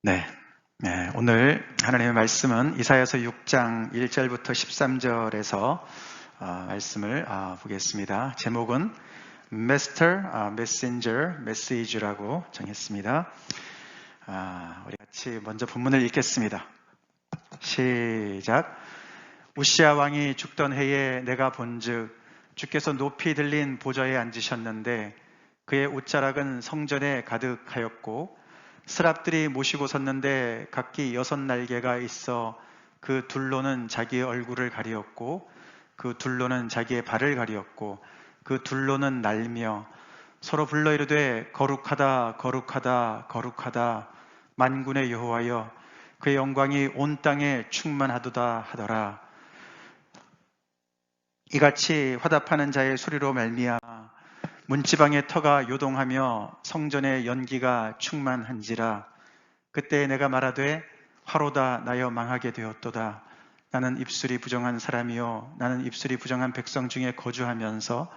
네. 오늘 하나님의 말씀은 이사야서 6장 1절부터 13절에서 말씀을 보겠습니다. 제목은 Master, Messenger, Message라고 정했습니다. 우리 같이 먼저 본문을 읽겠습니다. 시작. 우시야 왕이 죽던 해에 내가 본즉 주께서 높이 들린 보좌에 앉으셨는데 그의 옷자락은 성전에 가득하였고 스랍들이 모시고 섰는데 각기 6날개가 있어 그 둘로는 자기의 얼굴을 가리었고 그 둘로는 자기의 발을 가리었고 그 둘로는 날며 서로 불러 이르되 거룩하다 거룩하다 거룩하다 만군의 여호와여 그의 영광이 온 땅에 충만하도다 하더라. 이같이 화답하는 자의 소리로 말미암아 문지방의 터가 요동하며 성전의 연기가 충만한지라. 그때 내가 말하되 화로다 나여 망하게 되었도다. 나는 입술이 부정한 사람이요 나는 입술이 부정한 백성 중에 거주하면서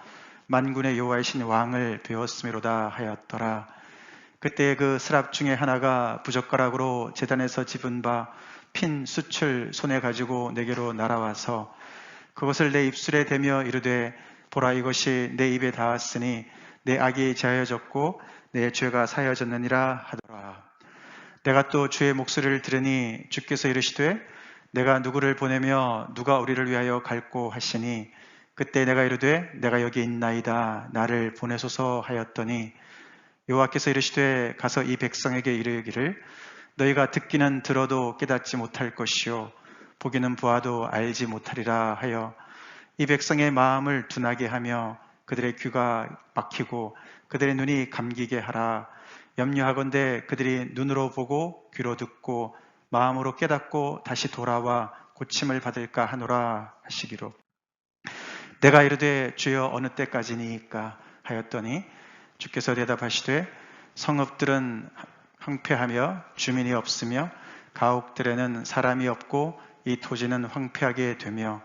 만군의 여호와이신 왕을 배웠음이로다 하였더라. 그때 그 스랍 중에 하나가 부젓가락으로 제단에서 집은 바 핀 숯을 손에 가지고 내게로 날아와서 그것을 내 입술에 대며 이르되 보라 이것이 내 입에 닿았으니 내 악이 제하여졌고 내 죄가 사하여졌느니라 하더라. 내가 또 주의 목소리를 들으니 주께서 이르시되 내가 누구를 보내며 누가 우리를 위하여 갈고 하시니 그때 내가 이르되 내가 여기 있나이다 나를 보내소서 하였더니 여호와께서 이르시되 가서 이 백성에게 이르기를 너희가 듣기는 들어도 깨닫지 못할 것이요 보기는 보아도 알지 못하리라 하여 이 백성의 마음을 둔하게 하며 그들의 귀가 막히고 그들의 눈이 감기게 하라. 염려하건대 그들이 눈으로 보고 귀로 듣고 마음으로 깨닫고 다시 돌아와 고침을 받을까 하노라 하시기로. 내가 이르되 주여 어느 때까지니까 하였더니 주께서 대답하시되 성읍들은 황폐하며 주민이 없으며 가옥들에는 사람이 없고 이 토지는 황폐하게 되며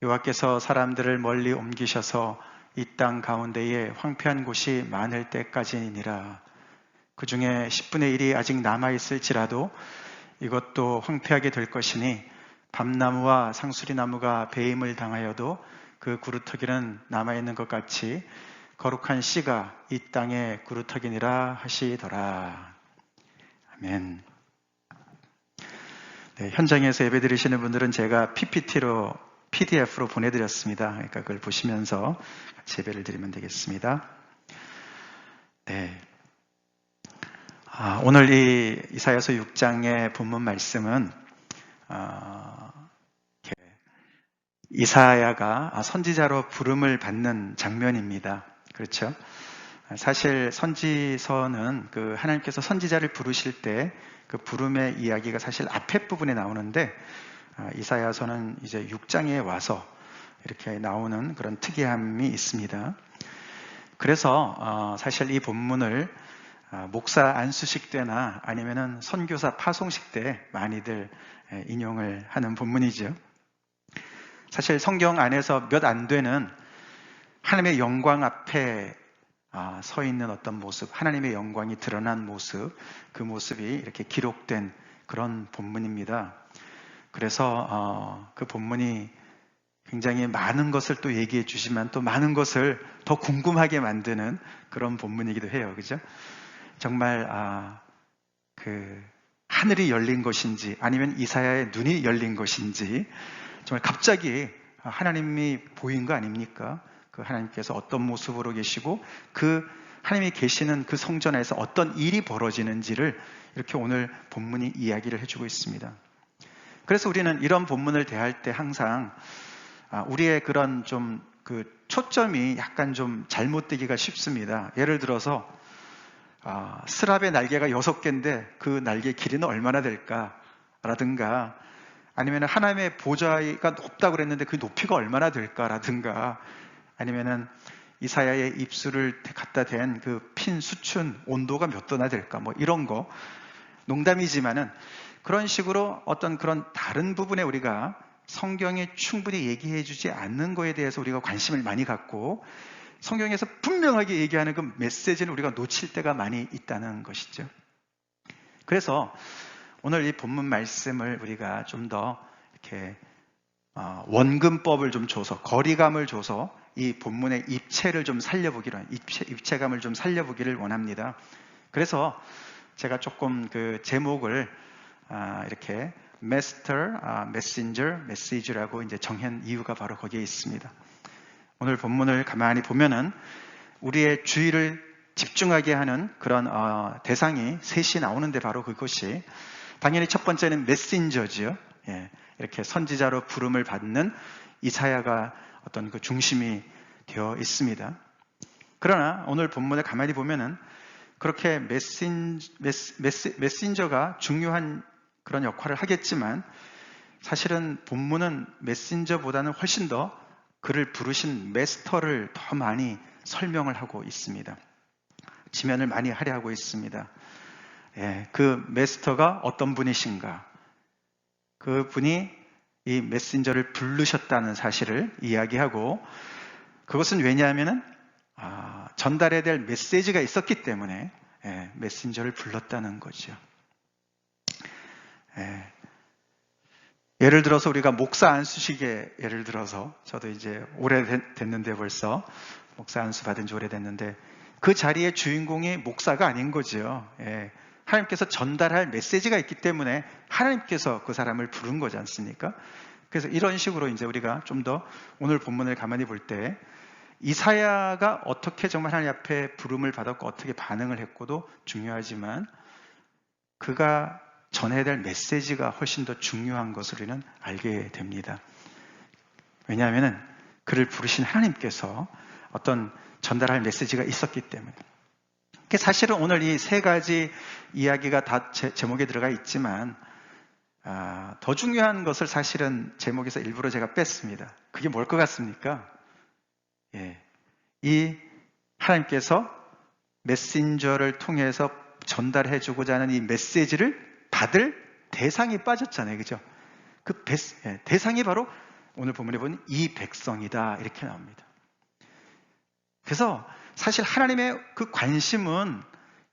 여호와께서 사람들을 멀리 옮기셔서 이 땅 가운데에 황폐한 곳이 많을 때까지니라. 그 중에 10분의 1이 아직 남아있을지라도 이것도 황폐하게 될 것이니 밤나무와 상수리나무가 배임을 당하여도 그 구루터기는 남아있는 것 같이 거룩한 씨가 이 땅의 구루터기니라 하시더라. 아멘. 네, 현장에서 예배 드리시는 분들은 제가 PDF로 보내드렸습니다. 그러니까 그걸 보시면서 같이 예배를 드리면 되겠습니다. 네. 오늘 이 이사야서 6장의 본문 말씀은 이사야가 선지자로 부름을 받는 장면입니다. 그렇죠? 사실 선지서는 하나님께서 선지자를 부르실 때 그 부름의 이야기가 사실 앞에 부분에 나오는데 이사야서는 이제 6장에 와서 이렇게 나오는 그런 특이함이 있습니다. 그래서 사실 이 본문을 목사 안수식 때나 아니면은 선교사 파송식 때 많이들 인용을 하는 본문이죠. 사실 성경 안에서 몇 안 되는 하나님의 영광 앞에 서 있는 어떤 모습, 하나님의 영광이 드러난 모습, 그 모습이 이렇게 기록된 그런 본문입니다. 그래서 그 본문이 굉장히 많은 것을 또 얘기해 주시면 또 많은 것을 더 궁금하게 만드는 그런 본문이기도 해요. 그죠? 정말 하늘이 열린 것인지 아니면 이사야의 눈이 열린 것인지 정말 갑자기 하나님이 보인 거 아닙니까? 그 하나님께서 어떤 모습으로 계시고 그 하나님이 계시는 그 성전 안에서 어떤 일이 벌어지는지를 이렇게 오늘 본문이 이야기를 해주고 있습니다. 그래서 우리는 이런 본문을 대할 때 항상 우리의 그런 초점이 약간 좀 잘못되기가 쉽습니다. 예를 들어서 스랍의 날개가 6개인데 그 날개 길이는 얼마나 될까? 라든가 아니면 하나님의 보좌가 높다고 그랬는데 그 높이가 얼마나 될까? 라든가 아니면은 이사야의 입술을 갖다 댄 그 핀 수춘 온도가 몇 도나 될까? 뭐 이런 거 농담이지만은 그런 식으로 어떤 그런 다른 부분에 우리가 성경에 충분히 얘기해 주지 않는 거에 대해서 우리가 관심을 많이 갖고 성경에서 분명하게 얘기하는 그 메시지는 우리가 놓칠 때가 많이 있다는 것이죠. 그래서 오늘 이 본문 말씀을 우리가 좀 더 이렇게 원근법을 좀 줘서, 거리감을 줘서 이 본문의 입체를 좀 살려보기를, 입체감을 좀 살려보기를 원합니다. 그래서 제가 조금 그 제목을 이렇게 Master, Messenger, Message라고 이제 정한 이유가 바로 거기에 있습니다. 오늘 본문을 가만히 보면은 우리의 주의를 집중하게 하는 그런 대상이 셋이 나오는데, 바로 그것이 당연히 첫 번째는 메신저지요. 예, 이렇게 선지자로 부름을 받는 이사야가 어떤 그 중심이 되어 있습니다. 그러나 오늘 본문을 가만히 보면은 그렇게 메신저가 중요한 그런 역할을 하겠지만, 사실은 본문은 메신저보다는 훨씬 더 그를 부르신 메스터를 더 많이 설명을 하고 있습니다. 지면을 많이 할애하고 있습니다. 예, 그 메스터가 어떤 분이신가, 그 분이 이 메신저를 부르셨다는 사실을 이야기하고, 그것은 왜냐하면은 전달해야 될 메시지가 있었기 때문에 메신저를 불렀다는 거죠. 예를 들어서 우리가 목사 안수식에, 예를 들어서 저도 이제 오래됐는데, 벌써 목사 안수 받은 지 오래됐는데, 그 자리의 주인공이 목사가 아닌 거죠. 하나님께서 전달할 메시지가 있기 때문에 하나님께서 그 사람을 부른 거지 않습니까? 그래서 이런 식으로 이제 우리가 좀 더 오늘 본문을 가만히 볼 때 이사야가 어떻게 정말 하나님 앞에 부름을 받았고 어떻게 반응을 했고도 중요하지만, 그가 전해야 될 메시지가 훨씬 더 중요한 것을 우리는 알게 됩니다. 왜냐하면 그를 부르신 하나님께서 어떤 전달할 메시지가 있었기 때문에. 사실은 오늘 이 세 가지 이야기가 다 제목에 들어가 있지만, 더 중요한 것을 사실은 제목에서 일부러 제가 뺐습니다. 그게 뭘 것 같습니까? 이 하나님께서 메신저를 통해서 전달해주고자 하는 이 메시지를 받을 대상이 빠졌잖아요. 그죠? 그 대상이 바로 오늘 본문에 보면 이 백성이다, 이렇게 나옵니다. 그래서 사실 하나님의 그 관심은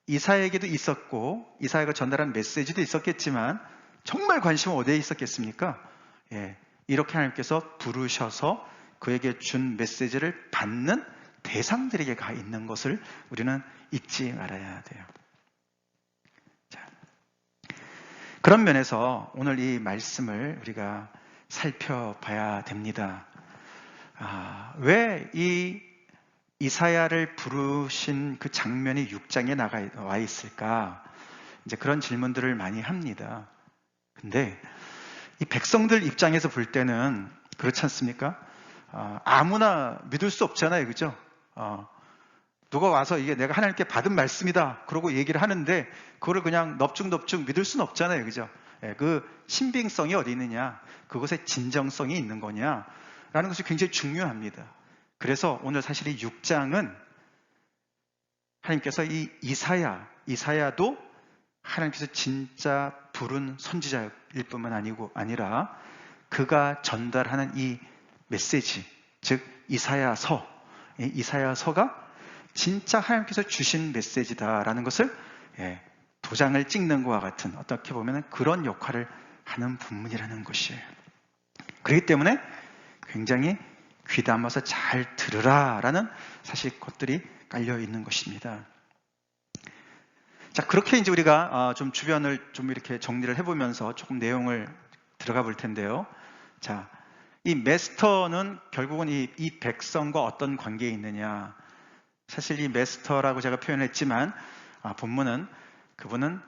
이사야에게도 있었고, 이사야가 전달한 메시지도 있었겠지만, 정말 관심은 어디에 있었겠습니까? 이렇게 하나님께서 부르셔서 그에게 준 메시지를 받는 대상들에게 가 있는 것을 우리는 잊지 말아야 돼요. 자, 그런 면에서 오늘 이 말씀을 우리가 살펴봐야 됩니다. 왜 이 이사야를 부르신 그 장면이 6장에 나와 있을까? 이제 그런 질문들을 많이 합니다. 근데 이 백성들 입장에서 볼 때는 그렇지 않습니까? 아무나 믿을 수 없잖아요. 그죠? 누가 와서 이게 내가 하나님께 받은 말씀이다, 그러고 얘기를 하는데 그거를 그냥 넙죽넙죽 믿을 수는 없잖아요. 그죠? 그 신빙성이 어디 있느냐, 그것에 진정성이 있는 거냐 라는 것이 굉장히 중요합니다. 그래서 오늘 사실 이 6장은 하나님께서 이 이사야도 하나님께서 진짜 부른 선지자일 뿐만 아니라 그가 전달하는 이 메시지, 즉 이사야서가 진짜 하나님께서 주신 메시지다라는 것을 도장을 찍는 것과 같은, 어떻게 보면 그런 역할을 하는 본문이라는 것이에요. 그렇기 때문에 굉장히 귀담아서 잘 들으라라는 사실 것들이 깔려 있는 것입니다. 자, 그렇게 이제 우리가 좀 주변을 좀 이렇게 정리를 해보면서 조금 내용을 들어가 볼 텐데요. 자, 이 메스터는 결국은 이 백성과 어떤 관계에 있느냐. 사실 이 메스터라고 제가 표현했지만, 본문은 그분은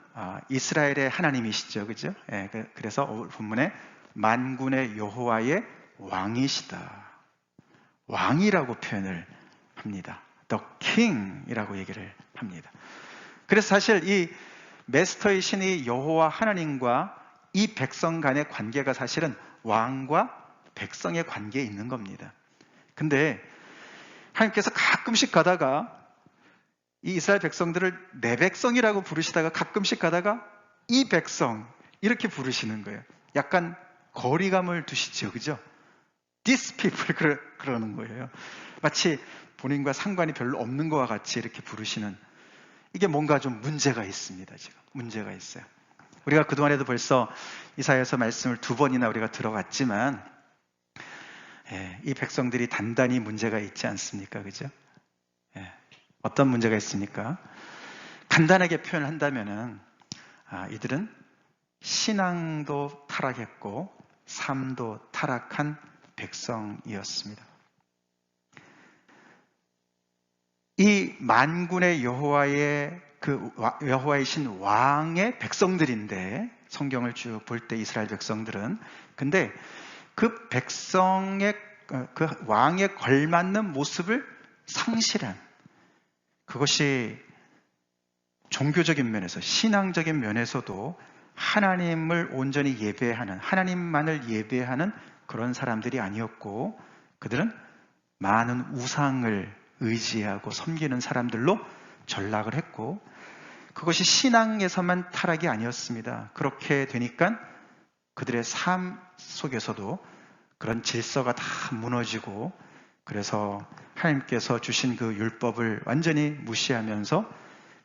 이스라엘의 하나님이시죠. 그죠? 그래서 본문에 만군의 여호와의 왕이시다, 왕이라고 표현을 합니다. The King이라고 얘기를 합니다. 그래서 사실 이 메스터이신 이 여호와 하나님과 이 백성 간의 관계가 사실은 왕과 백성의 관계에 있는 겁니다. 근데 하나님께서 가끔씩 가다가 이 이스라엘 백성들을 내 백성이라고 부르시다가 가끔씩 가다가 이 백성 이렇게 부르시는 거예요. 약간 거리감을 두시죠. 그죠? These people 그러는 거예요. 마치 본인과 상관이 별로 없는 것과 같이 이렇게 부르시는, 이게 뭔가 좀 문제가 있습니다. 지금 문제가 있어요. 우리가 그동안에도 벌써 이사야서 말씀을 2번이나 우리가 들어왔지만 이 백성들이 단단히 문제가 있지 않습니까? 그죠? 어떤 문제가 있습니까? 간단하게 표현을 한다면은 이들은 신앙도 타락했고 삶도 타락한 백성이었습니다. 이 만군의 여호와이신 왕의 백성들인데, 성경을 쭉 볼 때 이스라엘 백성들은, 근데 그 백성의 그 왕에 걸맞는 모습을 상실한, 그것이 종교적인 면에서, 신앙적인 면에서도 하나님을 온전히 예배하는, 하나님만을 예배하는 그런 사람들이 아니었고, 그들은 많은 우상을 의지하고 섬기는 사람들로 전락을 했고, 그것이 신앙에서만 타락이 아니었습니다. 그렇게 되니까 그들의 삶 속에서도 그런 질서가 다 무너지고, 그래서 하나님께서 주신 그 율법을 완전히 무시하면서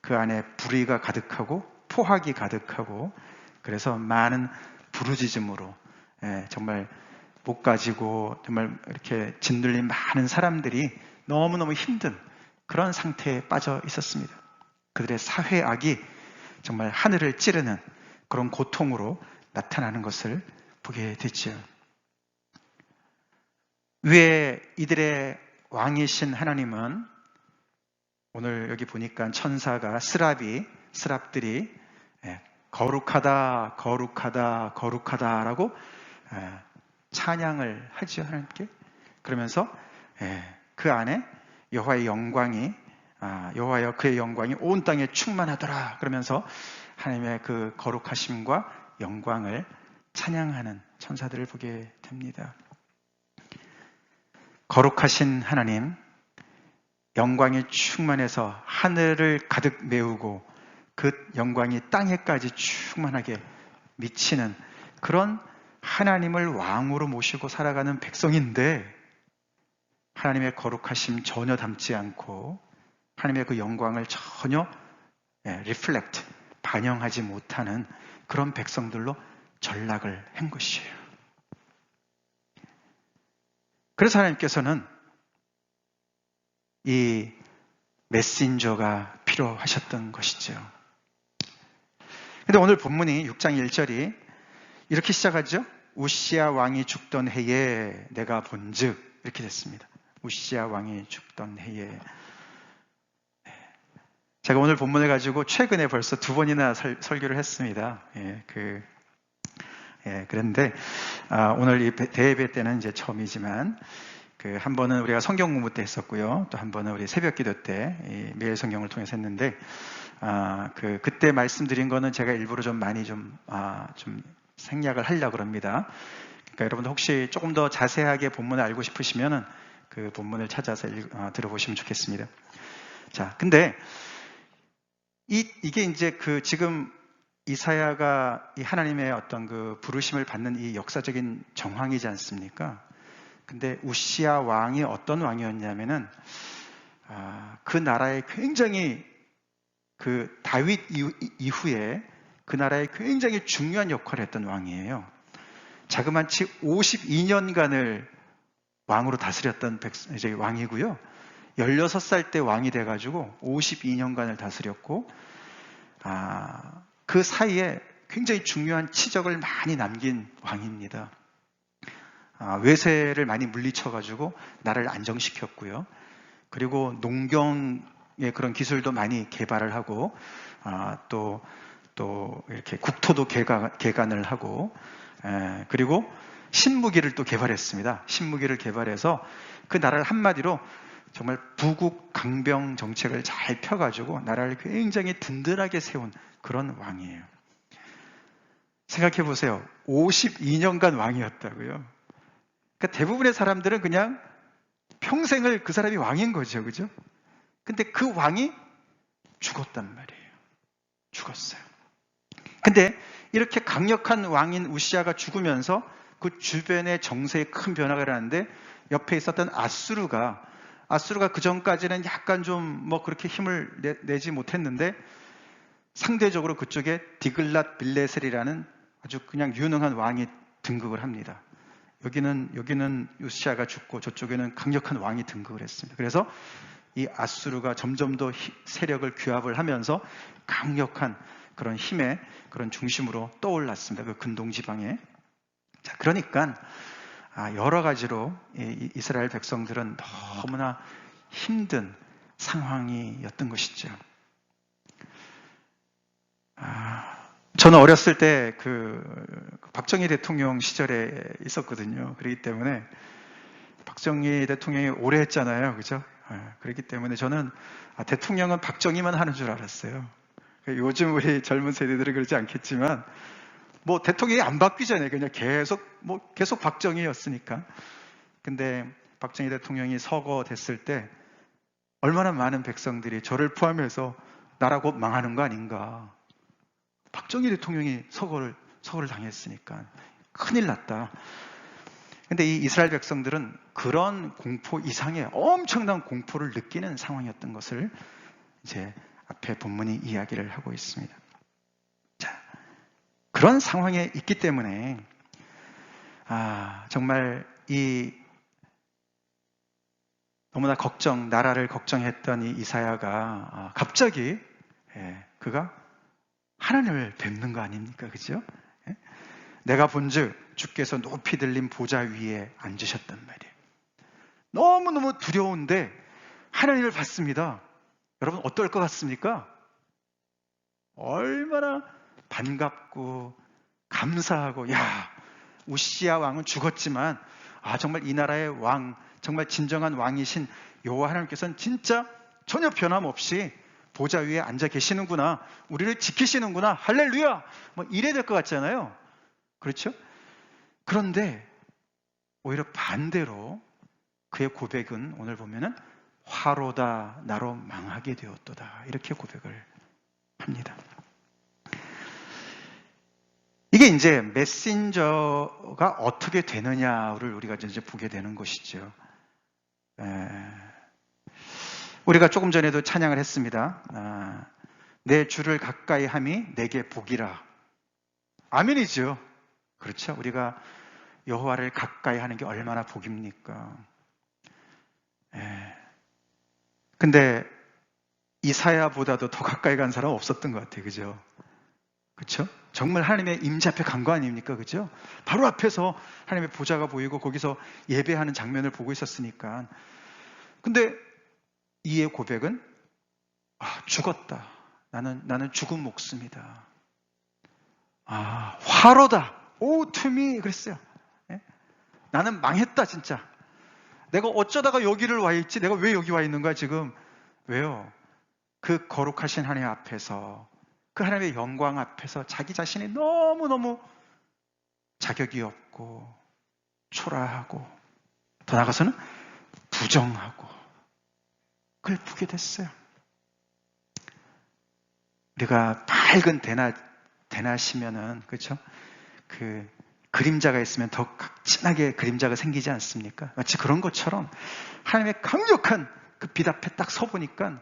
그 안에 불의가 가득하고 포악이 가득하고, 그래서 많은 부르짖음으로 정말 못 가지고 정말 이렇게 짓눌린 많은 사람들이 너무너무 힘든 그런 상태에 빠져 있었습니다. 그들의 사회악이 정말 하늘을 찌르는 그런 고통으로 나타나는 것을 보게 됐죠. 위에 이들의 왕이신 하나님은, 오늘 여기 보니까 천사가 스랍들이 거룩하다, 거룩하다, 거룩하다라고 찬양을 하죠, 하나님께. 그러면서 그 안에 여호와의 영광이, 여호와여 그의 영광이 온 땅에 충만하더라, 그러면서 하나님의 그 거룩하심과 영광을 찬양하는 천사들을 보게 됩니다. 거룩하신 하나님, 영광이 충만해서 하늘을 가득 메우고 그 영광이 땅에까지 충만하게 미치는 그런 하나님을 왕으로 모시고 살아가는 백성인데, 하나님의 거룩하심 전혀 담지 않고 하나님의 그 영광을 전혀 리플렉트, 반영하지 못하는 그런 백성들로 전락을 한 것이에요. 그래서 하나님께서는 이 메신저가 필요하셨던 것이죠. 근데 오늘 본문이 6장 1절이 이렇게 시작하죠. 우시야 왕이 죽던 해에 내가 본즉, 이렇게 됐습니다. 우시야 왕이 죽던 해에. 제가 오늘 본문을 가지고 최근에 벌써 2번이나 설교를 했습니다. 그런데 오늘 이 대예배 때는 이제 처음이지만, 한 번은 우리가 성경 공부 때 했었고요, 또 한 번은 우리 새벽기도 때 매일 성경을 통해서 했는데, 그때 말씀드린 거는 제가 일부러 좀 많이 좀 생략을 하려고 합니다. 그러니까 여러분들 혹시 조금 더 자세하게 본문을 알고 싶으시면은 그 본문을 찾아서 들어보시면 좋겠습니다. 자, 근데 이게 이제 지금 이사야가 이 하나님의 어떤 그 부르심을 받는 이 역사적인 정황이지 않습니까? 근데 우시야 왕이 어떤 왕이었냐면은, 그 나라에 굉장히 그 다윗 이후에 그 나라에 굉장히 중요한 역할을 했던 왕이에요. 자그마치 52년간을 왕으로 다스렸던 이제 왕이고요. 16살 때 왕이 돼가지고 52년간을 다스렸고, 그 사이에 굉장히 중요한 치적을 많이 남긴 왕입니다. 외세를 많이 물리쳐가지고 나라를 안정시켰고요. 그리고 농경의 그런 기술도 많이 개발을 하고, 또 이렇게 국토도 개간을 하고, 그리고 신무기를 또 개발했습니다. 신무기를 개발해서 그 나라를 한마디로 정말 부국 강병 정책을 잘 펴가지고 나라를 굉장히 든든하게 세운 그런 왕이에요. 생각해 보세요. 52년간 왕이었다고요. 그러니까 대부분의 사람들은 그냥 평생을 그 사람이 왕인 거죠, 그죠? 근데 그 왕이 죽었단 말이에요. 죽었어요. 근데 이렇게 강력한 왕인 우시야가 죽으면서 그 주변의 정세에 큰 변화가 일어났는데, 옆에 있었던 아수르가 그 전까지는 약간 좀 그렇게 힘을 내지 못했는데, 상대적으로 그쪽에 디글랏 빌레셀이라는 아주 그냥 유능한 왕이 등극을 합니다. 여기는 요시아가 죽고 저쪽에는 강력한 왕이 등극을 했습니다. 그래서 이 아수르가 점점 더 세력을 규합을 하면서 강력한 그런 힘의 그런 중심으로 떠올랐습니다. 그 근동 지방에. 자, 그러니까 여러 가지로 이스라엘 백성들은 너무나 힘든 상황이었던 것이죠. 저는 어렸을 때 박정희 대통령 시절에 있었거든요. 그렇기 때문에 박정희 대통령이 오래 했잖아요. 그죠? 그렇기 때문에 저는 대통령은 박정희만 하는 줄 알았어요. 요즘 우리 젊은 세대들은 그러지 않겠지만 뭐 대통령이 안 바뀌잖아요. 그냥 계속 박정희였으니까. 근데 박정희 대통령이 서거됐을 때 얼마나 많은 백성들이 저를 포함해서 나라 곧 망하는 거 아닌가. 박정희 대통령이 서거를 당했으니까 큰일 났다. 근데 이 이스라엘 백성들은 그런 공포 이상의 엄청난 공포를 느끼는 상황이었던 것을 이제 앞에 본문이 이야기를 하고 있습니다. 자, 그런 상황에 있기 때문에 정말 너무나 나라를 걱정했던 이 이사야가 갑자기 그가 하나님을 뵙는 거 아닙니까? 그죠? 내가 본즉 주께서 높이 들린 보좌 위에 앉으셨단 말이에요. 너무너무 두려운데 하나님을 봤습니다. 여러분 어떨 것 같습니까? 얼마나 반갑고 감사하고, 우시야 왕은 죽었지만 정말 이 나라의 왕, 정말 진정한 왕이신 여호와 하나님께서는 진짜 전혀 변함없이 보좌 위에 앉아 계시는구나, 우리를 지키시는구나, 할렐루야, 뭐 이래야 될 것 같잖아요. 그렇죠? 그런데 오히려 반대로 그의 고백은 오늘 보면은 화로다 나로 망하게 되었도다, 이렇게 고백을 합니다. 이게 이제 메신저가 어떻게 되느냐를 우리가 이제 보게 되는 것이죠. 우리가 조금 전에도 찬양을 했습니다. 내 주를 가까이 함이 내게 복이라. 아멘이죠. 그렇죠? 우리가 여호와를 가까이 하는 게 얼마나 복입니까? 근데 이사야보다도 더 가까이 간 사람은 없었던 것 같아요. 그죠? 그렇죠? 정말 하나님의 임재 앞에 간 거 아닙니까? 그죠? 바로 앞에서 하나님의 보좌가 보이고 거기서 예배하는 장면을 보고 있었으니까. 근데 이의 고백은 죽었다. 나는 죽은 목숨이다. 화로다. 오, 투미 그랬어요. 나는 망했다 진짜. 내가 어쩌다가 여기를 와 있지? 내가 왜 여기 와 있는 거야 지금? 왜요? 그 거룩하신 하나님 앞에서, 그 하나님의 영광 앞에서 자기 자신이 너무너무 자격이 없고 초라하고 더 나아가서는 부정하고 그걸 보게 됐어요. 우리가 밝은 대낮이면은, 그렇죠? 그 그림자가 있으면 더 진하게 그림자가 생기지 않습니까? 마치 그런 것처럼 하나님의 강력한 그 빛 앞에 딱 서보니까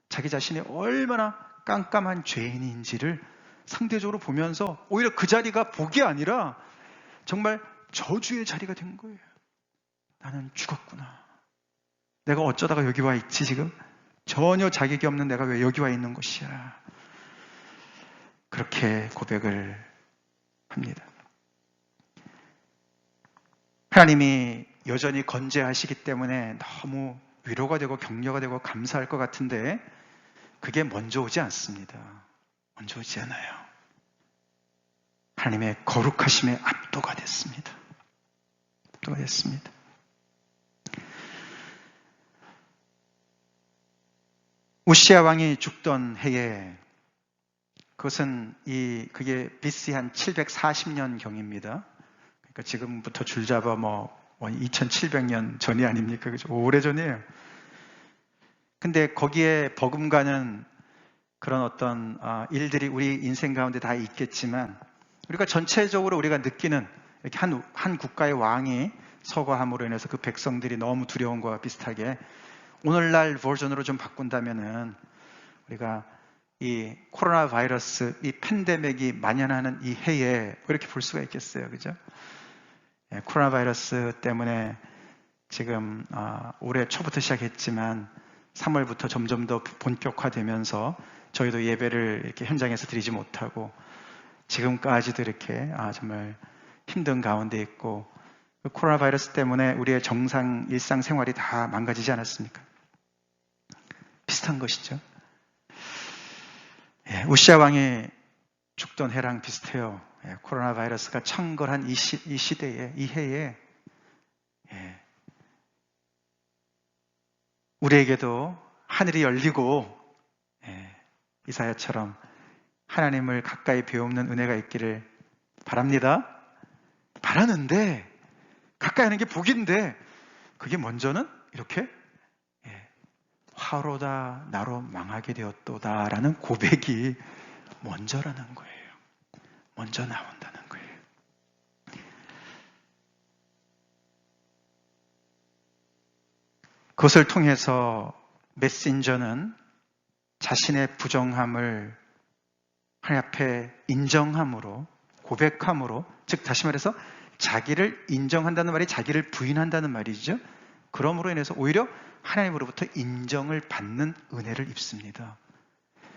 자기 자신이 얼마나 깜깜한 죄인인지를 상대적으로 보면서 오히려 그 자리가 복이 아니라 정말 저주의 자리가 된 거예요. 나는 죽었구나. 내가 어쩌다가 여기 와 있지 지금? 전혀 자격이 없는 내가 왜 여기 와 있는 것이야. 그렇게 고백을 합니다. 하나님이 여전히 건재하시기 때문에 너무 위로가 되고 격려가 되고 감사할 것 같은데 그게 먼저 오지 않습니다. 먼저 오지 않아요. 하나님의 거룩하심에 압도가 됐습니다. 압도가 됐습니다. 우시야 왕이 죽던 해에, 그게 BC 한 740년 경입니다. 그러니까 지금부터 줄잡아 2700년 전이 아닙니까? 그죠? 오래전이에요. 근데 거기에 버금가는 그런 어떤 일들이 우리 인생 가운데 다 있겠지만, 우리가 전체적으로 우리가 느끼는 이렇게 한 국가의 왕이 서거함으로 인해서 그 백성들이 너무 두려운 것과 비슷하게 오늘날 버전으로 좀 바꾼다면은 우리가 이 코로나 바이러스, 이 팬데믹이 만연하는 이 해에 뭐 이렇게 볼 수가 있겠어요, 그죠? 예, 코로나 바이러스 때문에 지금 올해 초부터 시작했지만 3월부터 점점 더 본격화되면서 저희도 예배를 이렇게 현장에서 드리지 못하고 지금까지도 이렇게 정말 힘든 가운데 있고, 코로나 바이러스 때문에 우리의 정상 일상생활이 다 망가지지 않았습니까? 비슷한 것이죠. 예, 우시아 왕이 죽던 해랑 비슷해요. 예, 코로나 바이러스가 창궐한 이 시대에, 이 해에 예, 우리에게도 하늘이 열리고 이사야처럼 하나님을 가까이 배우는 은혜가 있기를 바랍니다. 바라는데, 가까이 하는 게 복인데, 그게 먼저는 이렇게 화로다 나로 망하게 되었도다 라는 고백이 먼저라는 거예요. 먼저 나온다는 거예요. 그것을 통해서 메신저는 자신의 부정함을 하나님 앞에 인정함으로, 고백함으로, 즉 다시 말해서 자기를 인정한다는 말이 자기를 부인한다는 말이죠. 그러므로 인해서 오히려 하나님으로부터 인정을 받는 은혜를 입습니다.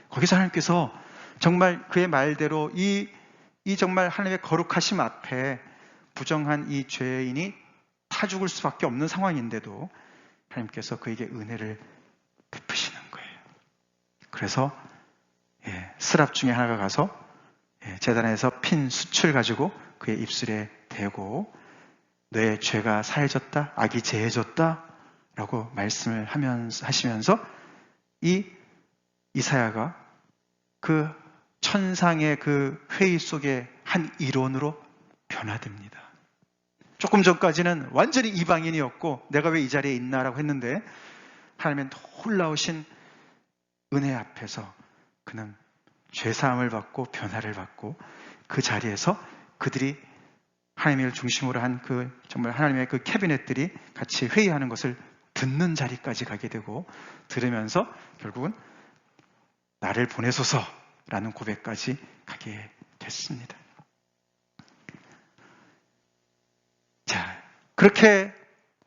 거기서 하나님께서 정말 그의 말대로 이 정말 하나님의 거룩하심 앞에 부정한 이 죄인이 타 죽을 수밖에 없는 상황인데도 하나님께서 그에게 은혜를 베푸시는 거예요. 그래서 스랍 중에 하나가 가서 제단에서 핀 숯을 가지고 그의 입술에 대고 너의 죄가 사해졌다, 악이 제해졌다 라고 말씀을 하시면서 이 이사야가 그 천상의 그 회의 속의 한 일원으로 변화됩니다. 조금 전까지는 완전히 이방인이었고 내가 왜 이 자리에 있나라고 했는데 하나님의 놀라우신 은혜 앞에서 그는 죄사함을 받고 변화를 받고 그 자리에서 그들이 하나님을 중심으로 한 그 정말 하나님의 그 캐비넷들이 같이 회의하는 것을 듣는 자리까지 가게 되고, 들으면서 결국은 나를 보내소서라는 고백까지 가게 됐습니다. 자, 그렇게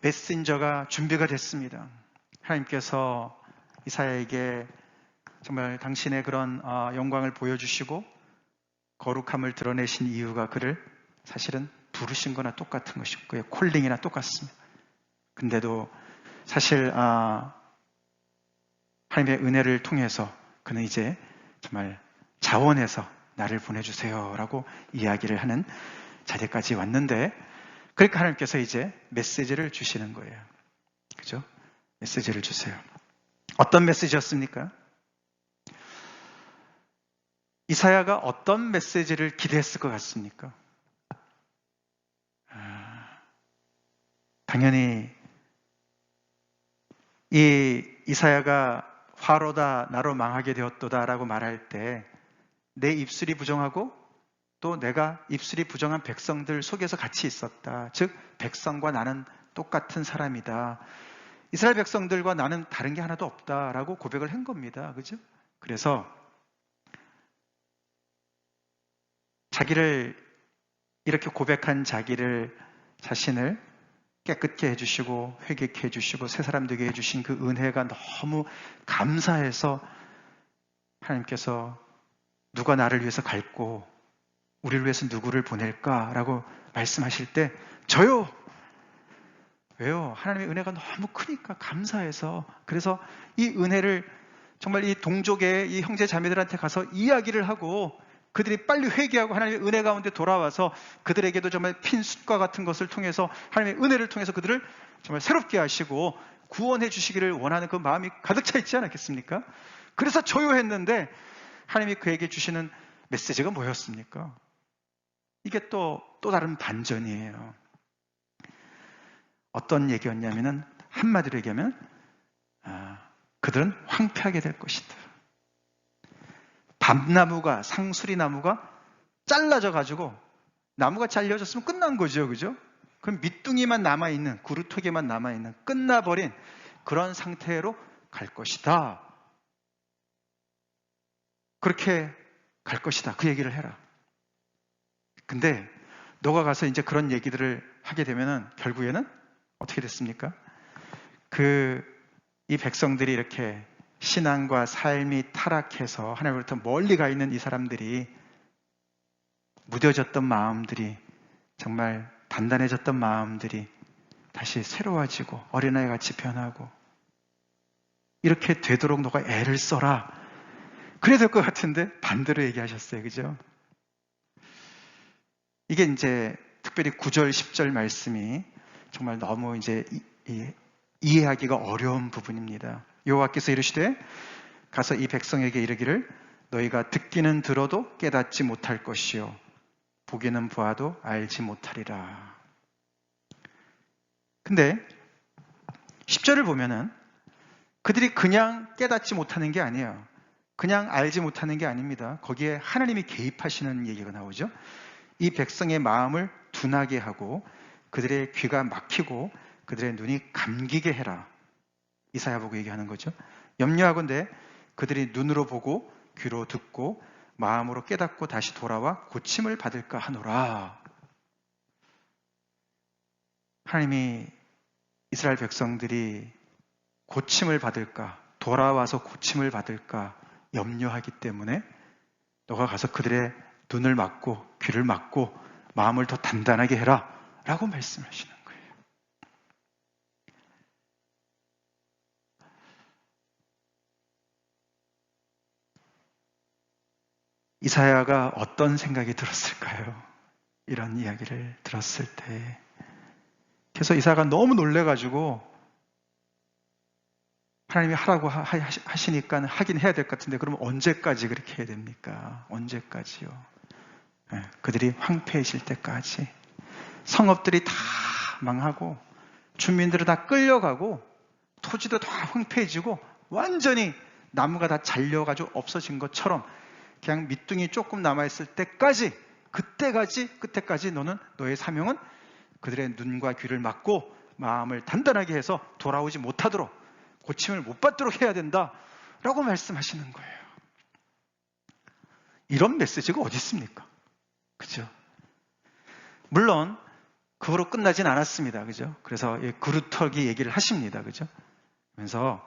메신저가 준비가 됐습니다. 하나님께서 이사야에게 정말 당신의 그런 영광을 보여주시고 거룩함을 드러내신 이유가 그를 사실은 부르신 거나 똑같은 것이고 그의 콜링이나 똑같습니다. 근데도 사실 하나님의 은혜를 통해서 그는 이제 정말 자원해서 나를 보내주세요 라고 이야기를 하는 자리까지 왔는데, 그러니까 하나님께서 이제 메시지를 주시는 거예요. 그죠? 메시지를 주세요. 어떤 메시지였습니까? 이사야가 어떤 메시지를 기대했을 것 같습니까? 당연히 이 이사야가 화로다 나로 망하게 되었도다 라고 말할 때 내 입술이 부정하고 또 내가 입술이 부정한 백성들 속에서 같이 있었다. 즉 백성과 나는 똑같은 사람이다. 이스라엘 백성들과 나는 다른 게 하나도 없다라고 고백을 한 겁니다. 그죠? 그래서 자기를 이렇게 고백한 자신을 깨끗게 해주시고 회개케 해주시고 새 사람 되게 해주신 그 은혜가 너무 감사해서 하나님께서 누가 나를 위해서 갈고 우리를 위해서 누구를 보낼까라고 말씀하실 때 저요! 왜요? 하나님의 은혜가 너무 크니까 감사해서, 그래서 이 은혜를 정말 이 동족의 이 형제 자매들한테 가서 이야기를 하고 그들이 빨리 회개하고 하나님의 은혜 가운데 돌아와서 그들에게도 정말 핀 숯과 같은 것을 통해서 하나님의 은혜를 통해서 그들을 정말 새롭게 하시고 구원해 주시기를 원하는 그 마음이 가득 차 있지 않았겠습니까? 그래서 조요했는데 하나님이 그에게 주시는 메시지가 뭐였습니까? 이게 또 다른 반전이에요. 어떤 얘기였냐면은 한마디로 얘기하면 그들은 황폐하게 될 것이다. 밤나무가, 상수리나무가 잘라져 가지고 나무가 잘려졌으면 끝난 거죠. 그죠? 그럼 밑둥이만 남아있는, 구루토기만 남아있는 끝나버린 그런 상태로 갈 것이다. 그렇게 갈 것이다. 그 얘기를 해라. 근데 너가 가서 이제 그런 얘기들을 하게 되면은 결국에는 어떻게 됐습니까? 이 백성들이 이렇게 신앙과 삶이 타락해서 하나님으로부터 멀리 가 있는 이 사람들이 무뎌졌던 마음들이, 정말 단단해졌던 마음들이 다시 새로워지고 어린아이 같이 변하고 이렇게 되도록 너가 애를 써라. 그래야 될 것 같은데 반대로 얘기하셨어요. 그죠? 이게 이제 특별히 9절, 10절 말씀이 정말 너무 이제 이해하기가 어려운 부분입니다. 여호와께서 이르시되 가서 이 백성에게 이르기를 너희가 듣기는 들어도 깨닫지 못할 것이요 보기는 보아도 알지 못하리라. 근데 10절을 보면은 그들이 그냥 깨닫지 못하는 게 아니에요. 그냥 알지 못하는 게 아닙니다. 거기에 하나님이 개입하시는 얘기가 나오죠. 이 백성의 마음을 둔하게 하고 그들의 귀가 막히고 그들의 눈이 감기게 해라. 이사야 보고 얘기하는 거죠. 염려하건대 그들이 눈으로 보고 귀로 듣고 마음으로 깨닫고 다시 돌아와 고침을 받을까 하노라. 하나님이 이스라엘 백성들이 고침을 받을까, 돌아와서 고침을 받을까 염려하기 때문에 너가 가서 그들의 눈을 막고 귀를 막고 마음을 더 단단하게 해라 라고 말씀하시는 거예요. 이사야가 어떤 생각이 들었을까요? 이런 이야기를 들었을 때. 그래서 이사야가 너무 놀래가지고 하나님이 하라고 하시니까 하긴 해야 될 것 같은데 그럼 언제까지 그렇게 해야 됩니까? 언제까지요? 그들이 황폐해질 때까지. 성읍들이 다 망하고 주민들은 다 끌려가고 토지도 다 황폐해지고 완전히 나무가 다 잘려가지고 없어진 것처럼 그냥 밑둥이 조금 남아있을 때까지, 그때까지 너는 너의 사명은 그들의 눈과 귀를 막고 마음을 단단하게 해서 돌아오지 못하도록, 고침을 못 받도록 해야 된다 라고 말씀하시는 거예요. 이런 메시지가 어디 있습니까? 그죠? 물론 그거로 끝나진 않았습니다. 그죠? 그래서 그루터기 얘기를 하십니다. 그죠? 그래서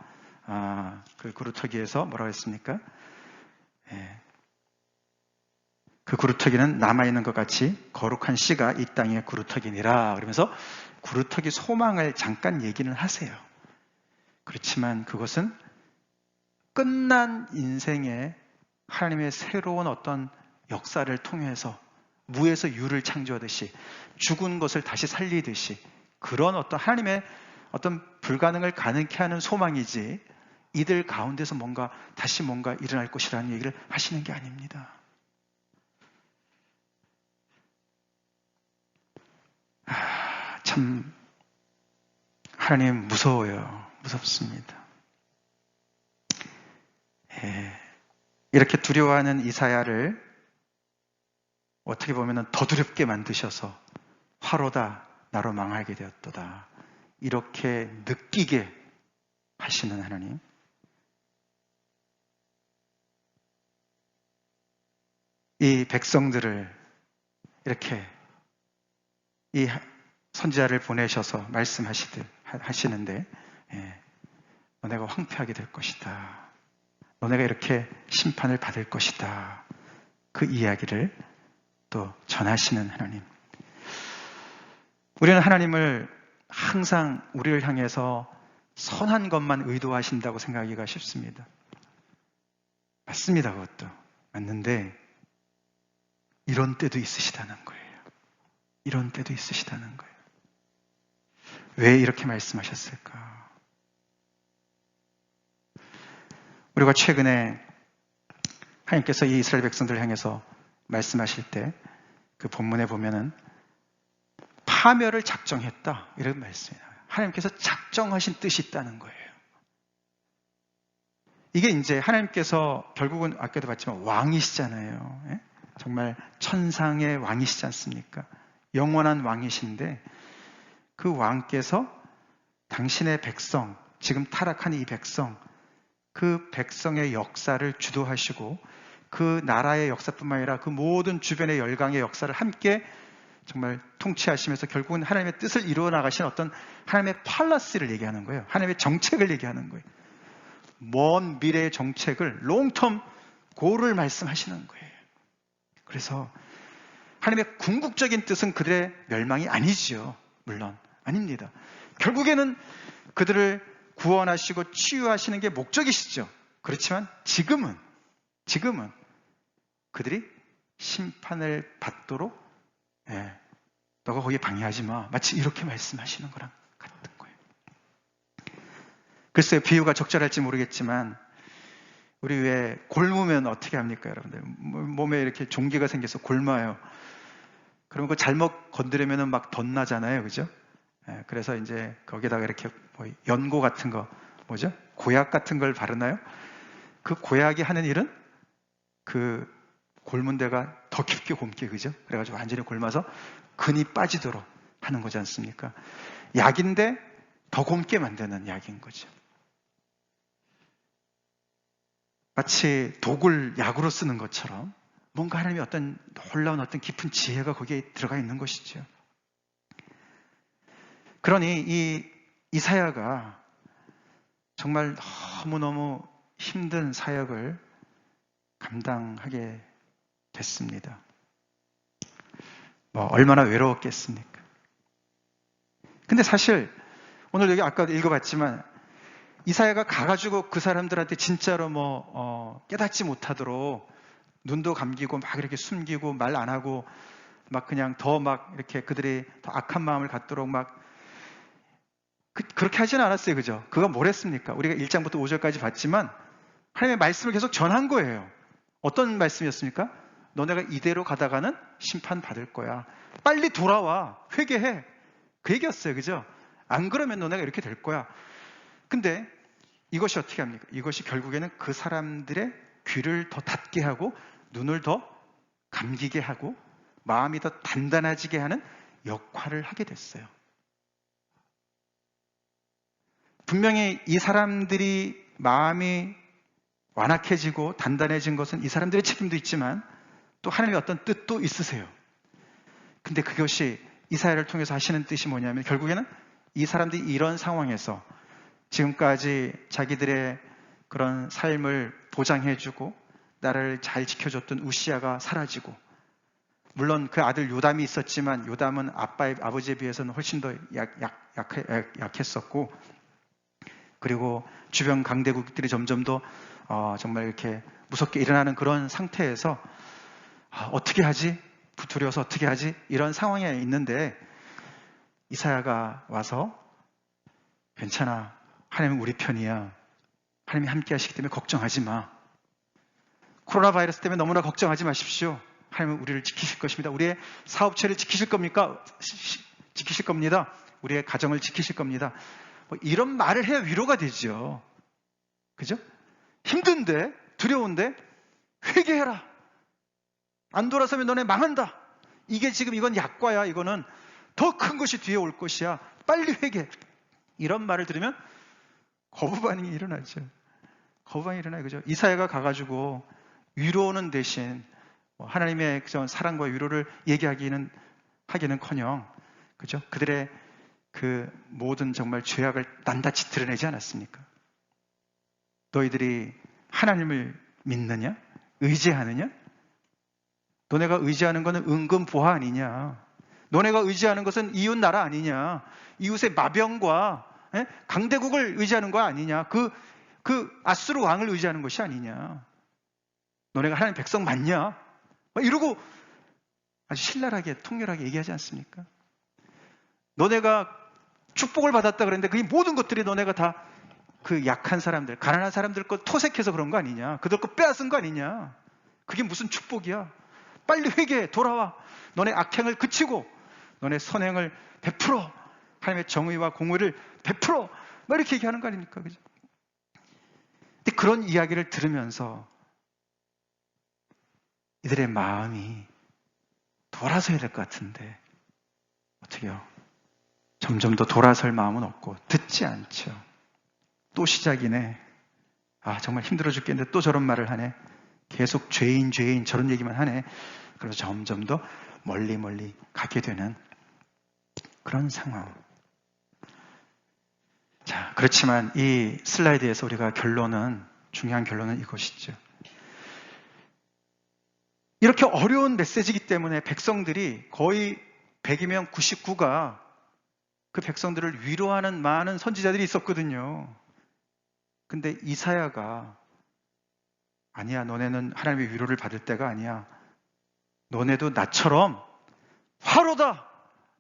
그 그루터기에서 뭐라고 했습니까? 그 그루터기는 남아있는 것 같이 거룩한 씨가 이 땅의 그루터기니라. 그러면서 그루터기 소망을 잠깐 얘기는 하세요. 그렇지만 그것은 끝난 인생에 하나님의 새로운 어떤 역사를 통해서 무에서 유를 창조하듯이 죽은 것을 다시 살리듯이 그런 어떤 하나님의 어떤 불가능을 가능케 하는 소망이지 이들 가운데서 다시 뭔가 일어날 것이라는 얘기를 하시는 게 아닙니다. 참 하나님 무서워요. 무섭습니다. 이렇게 두려워하는 이사야를 어떻게 보면 더 두렵게 만드셔서 화로다 나로 망하게 되었도다 이렇게 느끼게 하시는 하나님. 이 백성들을 이렇게 이 선지자를 보내셔서 말씀하시는데 너네가 황폐하게 될 것이다. 너네가 이렇게 심판을 받을 것이다. 그 이야기를 또 전하시는 하나님. 우리는 하나님을 항상 우리를 향해서 선한 것만 의도하신다고 생각하기가 쉽습니다. 맞습니다. 그것도 맞는데 이런 때도 있으시다는 거예요. 이런 때도 있으시다는 거예요. 왜 이렇게 말씀하셨을까? 우리가 최근에 하나님께서 이 이스라엘 백성들을 향해서 말씀하실 때 그 본문에 보면은 파멸을 작정했다 이런 말씀이에요. 하나님께서 작정하신 뜻이 있다는 거예요. 이게 이제 하나님께서 결국은 아까도 봤지만 왕이시잖아요. 예? 정말 천상의 왕이시지 않습니까? 영원한 왕이신데 그 왕께서 당신의 백성, 지금 타락한 이 백성, 그 백성의 역사를 주도하시고 그 나라의 역사뿐만 아니라 그 모든 주변의 열강의 역사를 함께 정말 통치하시면서 결국은 하나님의 뜻을 이루어 나가신 어떤 하나님의 팔라스를 얘기하는 거예요. 하나님의 정책을 얘기하는 거예요. 먼 미래의 정책을 롱텀 고를 말씀하시는 거예요. 그래서 하나님의 궁극적인 뜻은 그들의 멸망이 아니지요. 물론 아닙니다. 결국에는 그들을 구원하시고 치유하시는 게 목적이시죠. 그렇지만 지금은 그들이 심판을 받도록 너가 거기에 방해하지 마. 마치 이렇게 말씀하시는 거랑 같은 거예요. 글쎄요, 비유가 적절할지 모르겠지만 우리 왜 골무면 어떻게 합니까, 여러분들? 몸에 이렇게 종기가 생겨서 골마요. 그러면 그 잘못 건드리면 막 덧나잖아요, 그죠? 그래서 이제 거기다가 이렇게 뭐 연고 같은 거, 뭐죠? 고약 같은 걸 바르나요? 그 고약이 하는 일은 그 골문 데가 더 깊게 곪게, 그죠? 그래가지고 완전히 골마서 근이 빠지도록 하는 거지 않습니까? 약인데 더 곪게 만드는 약인 거죠. 마치 독을 약으로 쓰는 것처럼 뭔가 하나님의 어떤 놀라운 어떤 깊은 지혜가 거기에 들어가 있는 것이죠. 그러니 이 이사야가 정말 너무너무 힘든 사역을 감당하게 됐습니다. 얼마나 외로웠겠습니까? 근데 사실 오늘 여기 아까 읽어봤지만 이사야가 가가지고 그 사람들한테 진짜로 깨닫지 못하도록 눈도 감기고 막 이렇게 숨기고 말 안 하고 막 그냥 더 막 이렇게 그들이 더 악한 마음을 갖도록 막 그렇게 하지는 않았어요. 그죠? 그가 뭘 했습니까? 우리가 1장부터 5절까지 봤지만 하나님의 말씀을 계속 전한 거예요. 어떤 말씀이었습니까? 너네가 이대로 가다가는 심판 받을 거야. 빨리 돌아와. 회개해. 그 얘기였어요. 그죠? 안 그러면 너네가 이렇게 될 거야. 근데 이것이 어떻게 합니까? 이것이 결국에는 그 사람들의 귀를 더 닫게 하고 눈을 더 감기게 하고 마음이 더 단단해지게 하는 역할을 하게 됐어요. 분명히 이 사람들이 마음이 완악해지고 단단해진 것은 이 사람들의 책임도 있지만 또 하나님의 어떤 뜻도 있으세요. 근데 그것이 이사야를 통해서 하시는 뜻이 뭐냐면 결국에는 이 사람들이 이런 상황에서 지금까지 자기들의 그런 삶을 보장해주고 나라를 잘 지켜줬던 우시야가 사라지고 물론 그 아들 요담이 있었지만 요담은 아버지에 비해서는 훨씬 더 약했었고 그리고 주변 강대국들이 점점 더 정말 이렇게 무섭게 일어나는 그런 상태에서 어떻게 하지? 두려워서 어떻게 하지? 이런 상황에 있는데 이사야가 와서 괜찮아. 하나님은 우리 편이야. 하나님이 함께 하시기 때문에 걱정하지 마. 코로나 바이러스 때문에 너무나 걱정하지 마십시오. 하나님은 우리를 지키실 것입니다. 우리의 사업체를 지키실 겁니까? 지키실 겁니다. 우리의 가정을 지키실 겁니다. 이런 말을 해야 위로가 되죠. 그죠? 힘든데, 두려운데, 회개해라. 안 돌아서면 너네 망한다. 이게 지금 이건 약과야. 이거는 더 큰 것이 뒤에 올 것이야. 빨리 회개. 이런 말을 들으면 거부 반응이 일어나죠. 거부 반응이 일어나요. 그죠? 이사야가 가가지고 위로는 대신 하나님의 사랑과 위로를 하기는커녕, 그죠? 그들의 그 모든 정말 죄악을 낱낱이 드러내지 않았습니까? 너희들이 하나님을 믿느냐? 의지하느냐? 너네가 의지하는 것은 은근 보화 아니냐? 너네가 의지하는 것은 이웃 나라 아니냐? 이웃의 마병과 강대국을 의지하는 거 아니냐? 그 아수르 왕을 의지하는 것이 아니냐? 너네가 하나님 백성 맞냐? 이러고 아주 신랄하게 통렬하게 얘기하지 않습니까? 너네가 축복을 받았다 그랬는데 그 모든 것들이 너네가 다 그 약한 사람들, 가난한 사람들 거 토색해서 그런 거 아니냐? 그들 거 빼앗은 거 아니냐? 그게 무슨 축복이야? 빨리 회개해, 돌아와. 너네 악행을 그치고 너네 선행을 베풀어. 하나님의 정의와 공의를 베풀어. 이렇게 얘기하는 거 아닙니까? 그죠? 근데 그런 이야기를 들으면서 이들의 마음이 돌아서야 될 것 같은데 어떻게요? 점점 더 돌아설 마음은 없고 듣지 않죠. 또 시작이네. 정말 힘들어 죽겠는데 또 저런 말을 하네. 계속 죄인 저런 얘기만 하네. 그래서 점점 더 멀리 가게 되는 그런 상황. 자, 그렇지만 이 슬라이드에서 우리가 중요한 결론은 이것이죠. 이렇게 어려운 메시지이기 때문에 백성들이 거의 100이면 99가 그 백성들을 위로하는 많은 선지자들이 있었거든요. 근데 이사야가 아니야, 너네는 하나님의 위로를 받을 때가 아니야. 너네도 나처럼 화로다,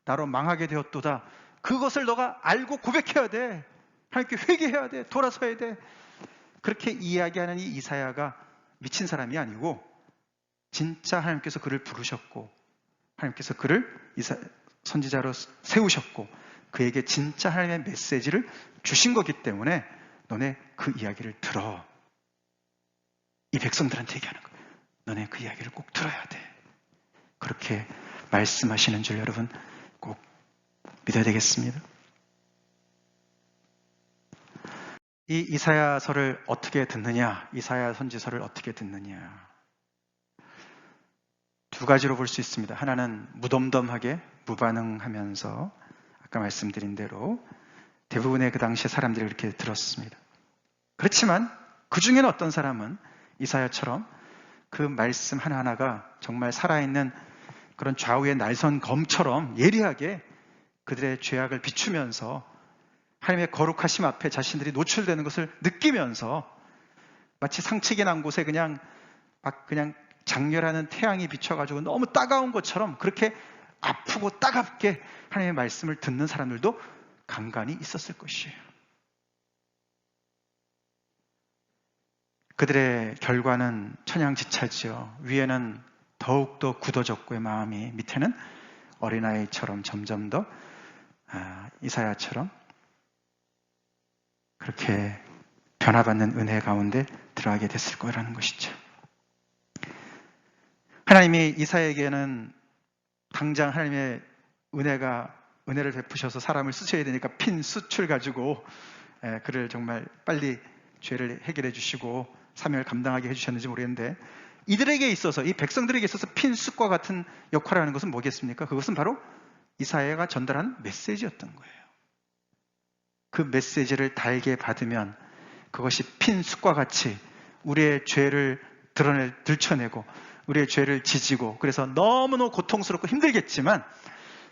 나로 망하게 되었도다. 그것을 너가 알고 고백해야 돼. 하나님께 회개해야 돼. 돌아서야 돼. 그렇게 이야기하는 이 이사야가 미친 사람이 아니고 진짜 하나님께서 그를 부르셨고 하나님께서 그를 선지자로 세우셨고 그에게 진짜 하나님의 메시지를 주신 거기 때문에 너네 그 이야기를 들어. 이 백성들한테 얘기하는 거예요. 너네 그 이야기를 꼭 들어야 돼. 그렇게 말씀하시는 줄 여러분 꼭 믿어야 되겠습니다. 이 이사야서를 어떻게 듣느냐? 이사야 선지서를 어떻게 듣느냐? 두 가지로 볼 수 있습니다. 하나는 무덤덤하게 무반응하면서 아까 말씀드린 대로 대부분의 그 당시의 사람들이 그렇게 들었습니다. 그렇지만 그 중에는 어떤 사람은 이사야처럼 그 말씀 하나하나가 정말 살아있는 그런 좌우의 날선 검처럼 예리하게 그들의 죄악을 비추면서 하나님의 거룩하심 앞에 자신들이 노출되는 것을 느끼면서 마치 상책이 난 곳에 그냥 장렬하는 태양이 비춰가지고 너무 따가운 것처럼 그렇게 아프고 따갑게 하나님의 말씀을 듣는 사람들도 간간히 있었을 것이에요. 그들의 결과는 천양지차지요. 위에는 더욱더 굳어졌고의 마음이, 밑에는 어린아이처럼 점점 더 이사야처럼 그렇게 변화받는 은혜 가운데 들어가게 됐을 거라는 것이죠. 하나님이 이사야에게는 당장 하나님의 은혜를 베푸셔서 사람을 쓰셔야 되니까 핀 숯을 가지고 그를 정말 빨리 죄를 해결해 주시고 사명을 감당하게 해주셨는지 모르겠는데 이들에게 있어서, 이 백성들에게 있어서 핀 숯과 같은 역할을 하는 것은 뭐겠습니까? 그것은 바로 이사야가 전달한 메시지였던 거예요. 그 메시지를 달게 받으면 그것이 핀 숯과 같이 우리의 죄를 들춰내고 우리의 죄를 지지고 그래서 너무너무 고통스럽고 힘들겠지만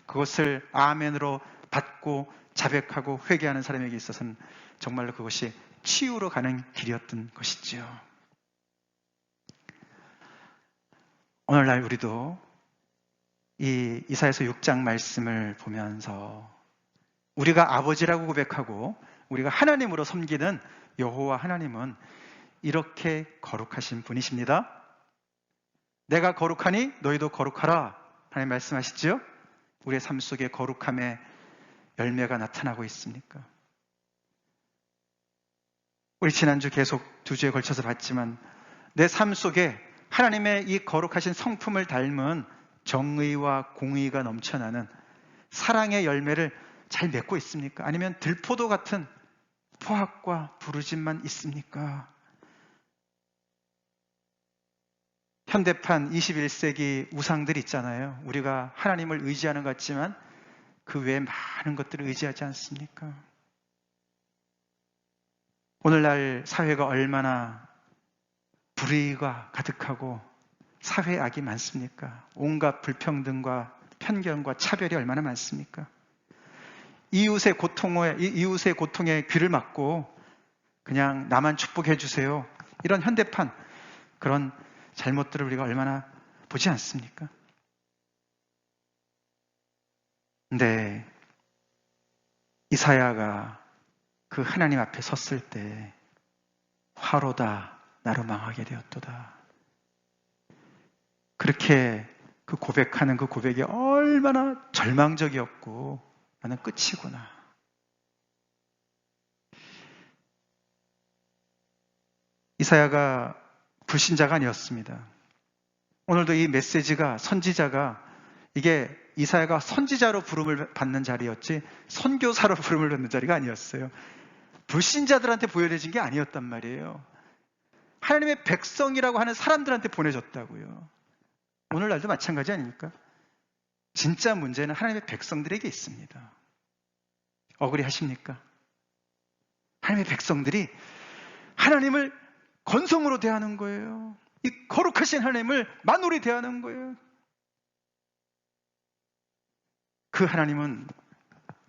그것을 아멘으로 받고 자백하고 회개하는 사람에게 있어서는 정말로 그것이 치유로 가는 길이었던 것이지요. 오늘날 우리도 이 이사야서 6장 말씀을 보면서 우리가 아버지라고 고백하고 우리가 하나님으로 섬기는 여호와 하나님은 이렇게 거룩하신 분이십니다. 내가 거룩하니 너희도 거룩하라. 하나님 말씀하시죠? 우리의 삶 속에 거룩함의 열매가 나타나고 있습니까? 우리 지난주 계속 2주에 걸쳐서 봤지만 내 삶 속에 하나님의 이 거룩하신 성품을 닮은 정의와 공의가 넘쳐나는 사랑의 열매를 잘 맺고 있습니까? 아니면 들포도 같은 포악과 부르짐만 있습니까? 현대판 21세기 우상들 있잖아요. 우리가 하나님을 의지하는 것 같지만 그 외에 많은 것들을 의지하지 않습니까? 오늘날 사회가 얼마나 불의가 가득하고 사회악이 많습니까? 온갖 불평등과 편견과 차별이 얼마나 많습니까? 이웃의 고통에 귀를 막고 그냥 나만 축복해 주세요. 이런 현대판 그런 잘못들을 우리가 얼마나 보지 않습니까? 근데 이사야가 그 하나님 앞에 섰을 때 화로다 나로 망하게 되었도다. 그렇게 그 고백하는 그 고백이 얼마나 절망적이었고 나는 끝이구나. 이사야가 불신자가 아니었습니다. 오늘도 이 메시지가 선지자가 이게 이사야가 선지자로 부름을 받는 자리였지 선교사로 부름을 받는 자리가 아니었어요. 불신자들한테 보여진 게 아니었단 말이에요. 하나님의 백성이라고 하는 사람들한테 보내줬다고요. 오늘날도 마찬가지 아닙니까? 진짜 문제는 하나님의 백성들에게 있습니다. 억울해 하십니까? 하나님의 백성들이 하나님을 건성으로 대하는 거예요. 이 거룩하신 하나님을 만홀히 대하는 거예요. 그 하나님은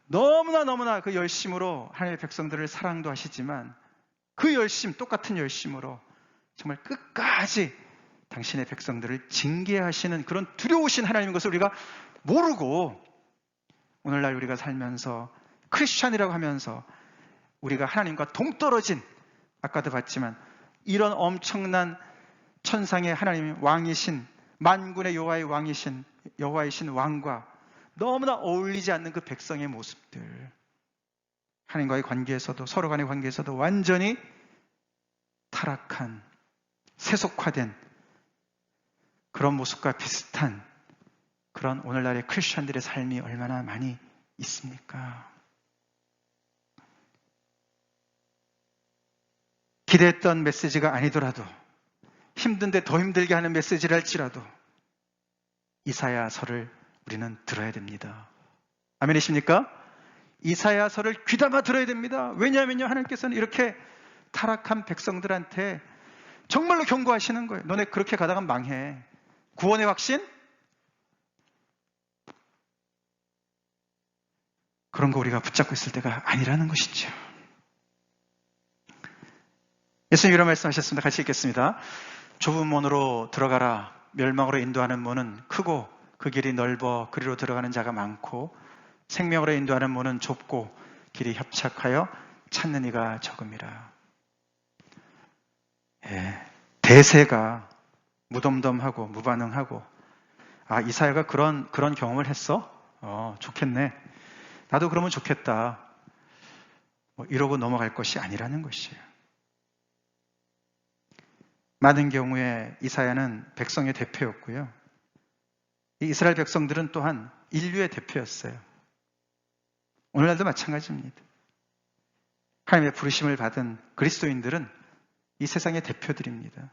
너무나 그 열심으로 하나님의 백성들을 사랑도 하시지만 그 열심, 똑같은 열심으로 정말 끝까지 당신의 백성들을 징계하시는 그런 두려우신 하나님인 것을 우리가 모르고 오늘날 우리가 살면서 크리스찬이라고 하면서 우리가 하나님과 동떨어진, 아까도 봤지만 이런 엄청난 천상의 하나님 왕이신, 만군의 여호와의 왕이신 여호와이신 왕과 너무나 어울리지 않는 그 백성의 모습들, 하나님과의 관계에서도 서로 간의 관계에서도 완전히 타락한, 세속화된 그런 모습과 비슷한 그런 오늘날의 크리스천들의 삶이 얼마나 많이 있습니까? 기대했던 메시지가 아니더라도, 힘든데 더 힘들게 하는 메시지를 할지라도 이사야서를 우리는 들어야 됩니다. 아멘이십니까? 이사야서를 귀담아 들어야 됩니다. 왜냐하면요, 하나님께서는 이렇게 타락한 백성들한테 정말로 경고하시는 거예요. 너네 그렇게 가다가 망해. 구원의 확신? 그런 거 우리가 붙잡고 있을 때가 아니라는 것이죠. 예수님 이런 말씀하셨습니다. 같이 읽겠습니다. 좁은 문으로 들어가라. 멸망으로 인도하는 문은 크고 그 길이 넓어 그리로 들어가는 자가 많고 생명으로 인도하는 문은 좁고 길이 협착하여 찾는 이가 적음이라. 대세가 무덤덤하고 무반응하고, 아, 이사야가 그런 경험을 했어? 좋겠네. 나도 그러면 좋겠다. 이러고 넘어갈 것이 아니라는 것이에요. 많은 경우에 이사야는 백성의 대표였고요. 이 이스라엘 백성들은 또한 인류의 대표였어요. 오늘날도 마찬가지입니다. 하나님의 부르심을 받은 그리스도인들은 이 세상의 대표들입니다.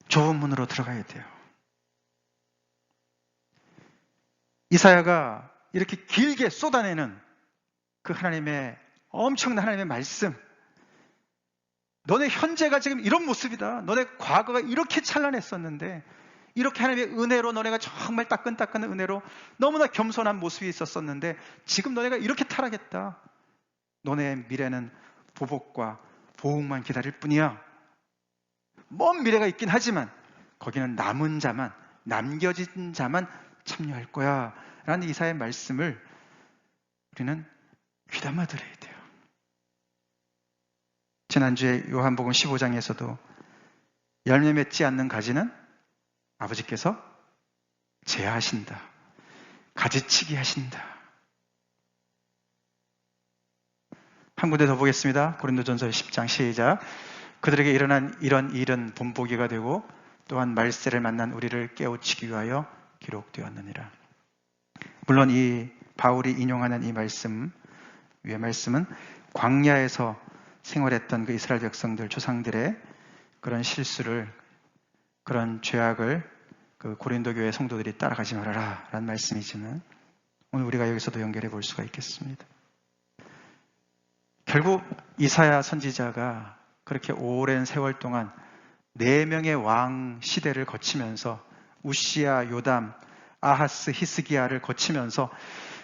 좁은 문으로 들어가야 돼요. 이사야가 이렇게 길게 쏟아내는 그 하나님의 엄청난 하나님의 말씀, 너네 현재가 지금 이런 모습이다. 너네 과거가 이렇게 찬란했었는데, 이렇게 하나님의 은혜로 너네가 정말 따끈따끈한 은혜로 너무나 겸손한 모습이 있었었는데 지금 너네가 이렇게 타락했다. 너네의 미래는 보복과 보응만 기다릴 뿐이야. 먼 미래가 있긴 하지만 거기는 남은 자만, 남겨진 자만 참여할 거야 라는 이사야의 말씀을 우리는 귀담아 들어야 돼요. 지난주에 요한복음 15장에서도 열매 맺지 않는 가지는 아버지께서 제하하신다. 가지치기 하신다. 한 군데 더 보겠습니다. 고린도전서 10장 시작. 그들에게 일어난 이런 일은 본보기가 되고 또한 말세를 만난 우리를 깨우치기 위하여 기록되었느니라. 물론 이 바울이 인용하는 이 말씀, 위의 말씀은 광야에서 생활했던 그 이스라엘 백성들, 조상들의 그런 실수를, 그런 죄악을 그 고린도 교회 성도들이 따라가지 말아라 라는 말씀이지만 오늘 우리가 여기서도 연결해 볼 수가 있겠습니다. 결국 이사야 선지자가 그렇게 오랜 세월 동안 4명의 왕 시대를 거치면서 우시야, 요담, 아하스, 히스기야를 거치면서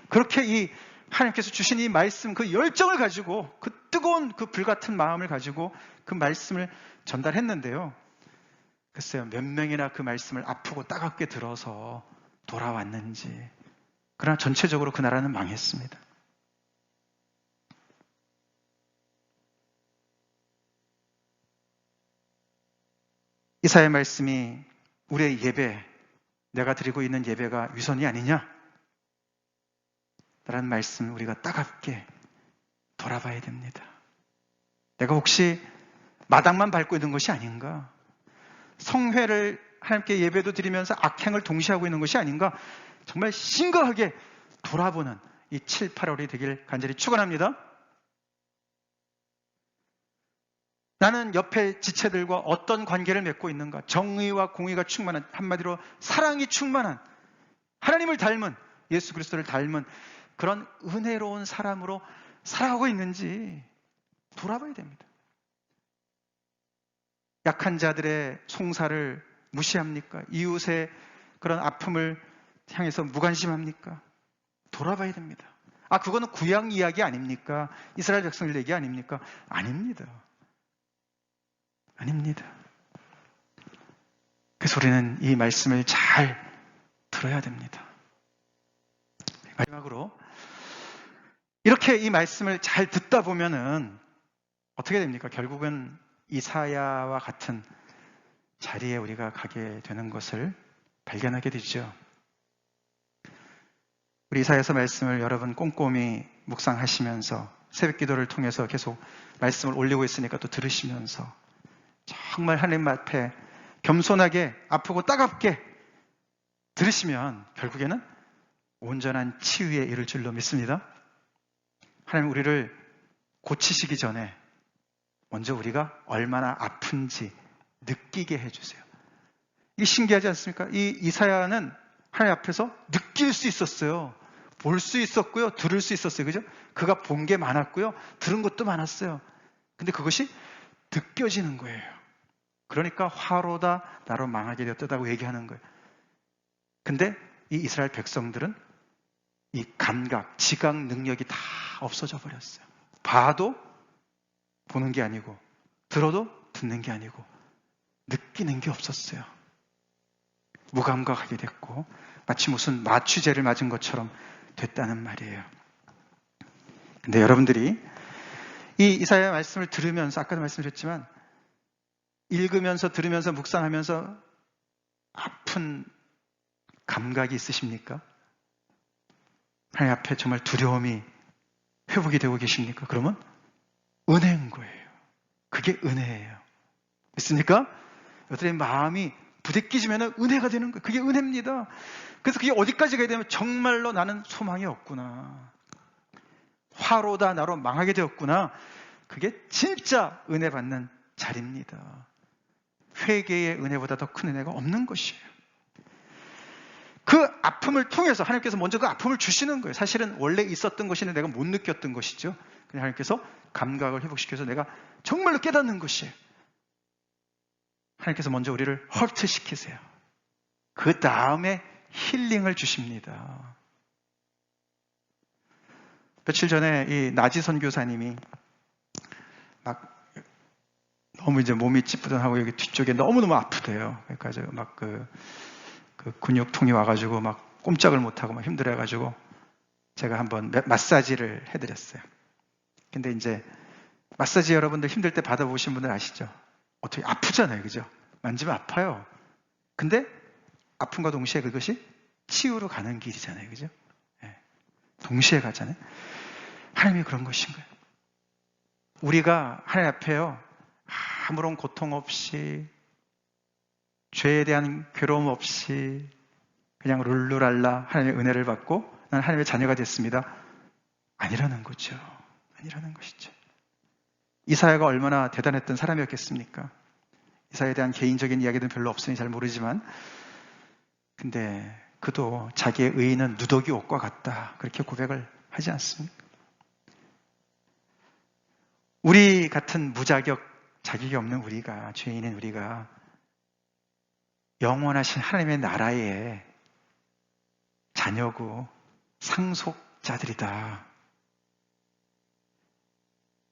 그렇게 이 하나님께서 주신 이 말씀, 그 열정을 가지고, 그 뜨거운 그 불같은 마음을 가지고 그 말씀을 전달했는데요. 글쎄요, 몇 명이나 그 말씀을 아프고 따갑게 들어서 돌아왔는지. 그러나 전체적으로 그 나라는 망했습니다. 이사야의 말씀이 우리의 예배, 내가 드리고 있는 예배가 위선이 아니냐? 라는 말씀 우리가 따갑게 돌아봐야 됩니다. 내가 혹시 마당만 밟고 있는 것이 아닌가? 성회를 하나님께 예배도 드리면서 악행을 동시에 하고 있는 것이 아닌가? 정말 심각하게 돌아보는 이 7, 8월이 되길 간절히 축원합니다. 나는 옆에 지체들과 어떤 관계를 맺고 있는가? 정의와 공의가 충만한, 한마디로 사랑이 충만한, 하나님을 닮은, 예수 그리스도를 닮은 그런 은혜로운 사람으로 살아가고 있는지 돌아봐야 됩니다. 약한 자들의 송사를 무시합니까? 이웃의 그런 아픔을 향해서 무관심합니까? 돌아봐야 됩니다. 아, 그거는 구약 이야기 아닙니까? 이스라엘 백성들 얘기 아닙니까? 아닙니다. 아닙니다. 그래서 우리는 이 말씀을 잘 들어야 됩니다. 마지막으로 이렇게 이 말씀을 잘 듣다 보면은 어떻게 됩니까? 결국은 이사야와 같은 자리에 우리가 가게 되는 것을 발견하게 되죠. 우리 이사야서 말씀을 여러분 꼼꼼히 묵상하시면서 새벽 기도를 통해서 계속 말씀을 올리고 있으니까 또 들으시면서 정말 하나님 앞에 겸손하게 아프고 따갑게 들으시면 결국에는 온전한 치유에 이를 줄로 믿습니다. 하나님 우리를 고치시기 전에 먼저 우리가 얼마나 아픈지 느끼게 해주세요. 이게 신기하지 않습니까? 이 이사야는 하나님 앞에서 느낄 수 있었어요. 볼 수 있었고요. 들을 수 있었어요. 그죠? 그가 본 게 많았고요. 들은 것도 많았어요. 근데 그것이 느껴지는 거예요. 그러니까 화로다 나로 망하게 되었다고 얘기하는 거예요. 근데 이 이스라엘 백성들은 이 감각, 지각 능력이 다 없어져 버렸어요. 봐도 보는 게 아니고 들어도 듣는 게 아니고 느끼는 게 없었어요. 무감각하게 됐고 마치 무슨 마취제를 맞은 것처럼 됐다는 말이에요. 근데 여러분들이 이 이사야 말씀을 들으면서 아까도 말씀드렸지만 읽으면서 들으면서 묵상하면서 아픈 감각이 있으십니까? 하나님 앞에 정말 두려움이 회복이 되고 계십니까? 그러면 은혜인 거예요. 그게 은혜예요. 믿습니까? 여러분의 마음이 부대끼지면 은혜가 되는 거예요. 그게 은혜입니다. 그래서 그게 어디까지 가야 되면 정말로 나는 소망이 없구나. 화로다 나로 망하게 되었구나. 그게 진짜 은혜 받는 자리입니다. 회개의 은혜보다 더 큰 은혜가 없는 것이에요. 그 아픔을 통해서 하나님께서 먼저 그 아픔을 주시는 거예요. 사실은 원래 있었던 것인데 내가 못 느꼈던 것이죠. 그냥 하나님께서 감각을 회복시켜서 내가 정말로 깨닫는 것이에요. 하나님께서 먼저 우리를 헐트시키세요. 그 다음에 힐링을 주십니다. 며칠 전에 이 나지 선교사님이 막 너무 이제 몸이 찌뿌둥하고 여기 뒤쪽에 너무너무 아프대요. 그러니까 막 그 근육통이 와가지고 막 꼼짝을 못하고 막 힘들어해가지고 제가 한번 마사지를 해드렸어요. 근데 이제 마사지 여러분들 힘들 때 받아보신 분들 아시죠? 어떻게 아프잖아요. 그죠? 만지면 아파요. 근데 아픔과 동시에 그것이 치유로 가는 길이잖아요. 그죠? 네. 동시에 가잖아요. 하나님이 그런 것인 거예요. 우리가 하나님 앞에요. 아무런 고통 없이 죄에 대한 괴로움 없이 그냥 룰루랄라 하나님의 은혜를 받고 나는 하나님의 자녀가 됐습니다. 아니라는 거죠. 아니라는 것이죠. 이사야가 얼마나 대단했던 사람이었겠습니까? 이사야에 대한 개인적인 이야기는 별로 없으니 잘 모르지만 근데 그도 자기의 의인은 누더기 옷과 같다. 그렇게 고백을 하지 않습니까? 우리 같은 무자격, 자격이 없는 우리가, 죄인인 우리가 영원하신 하나님의 나라의 자녀고 상속자들이다.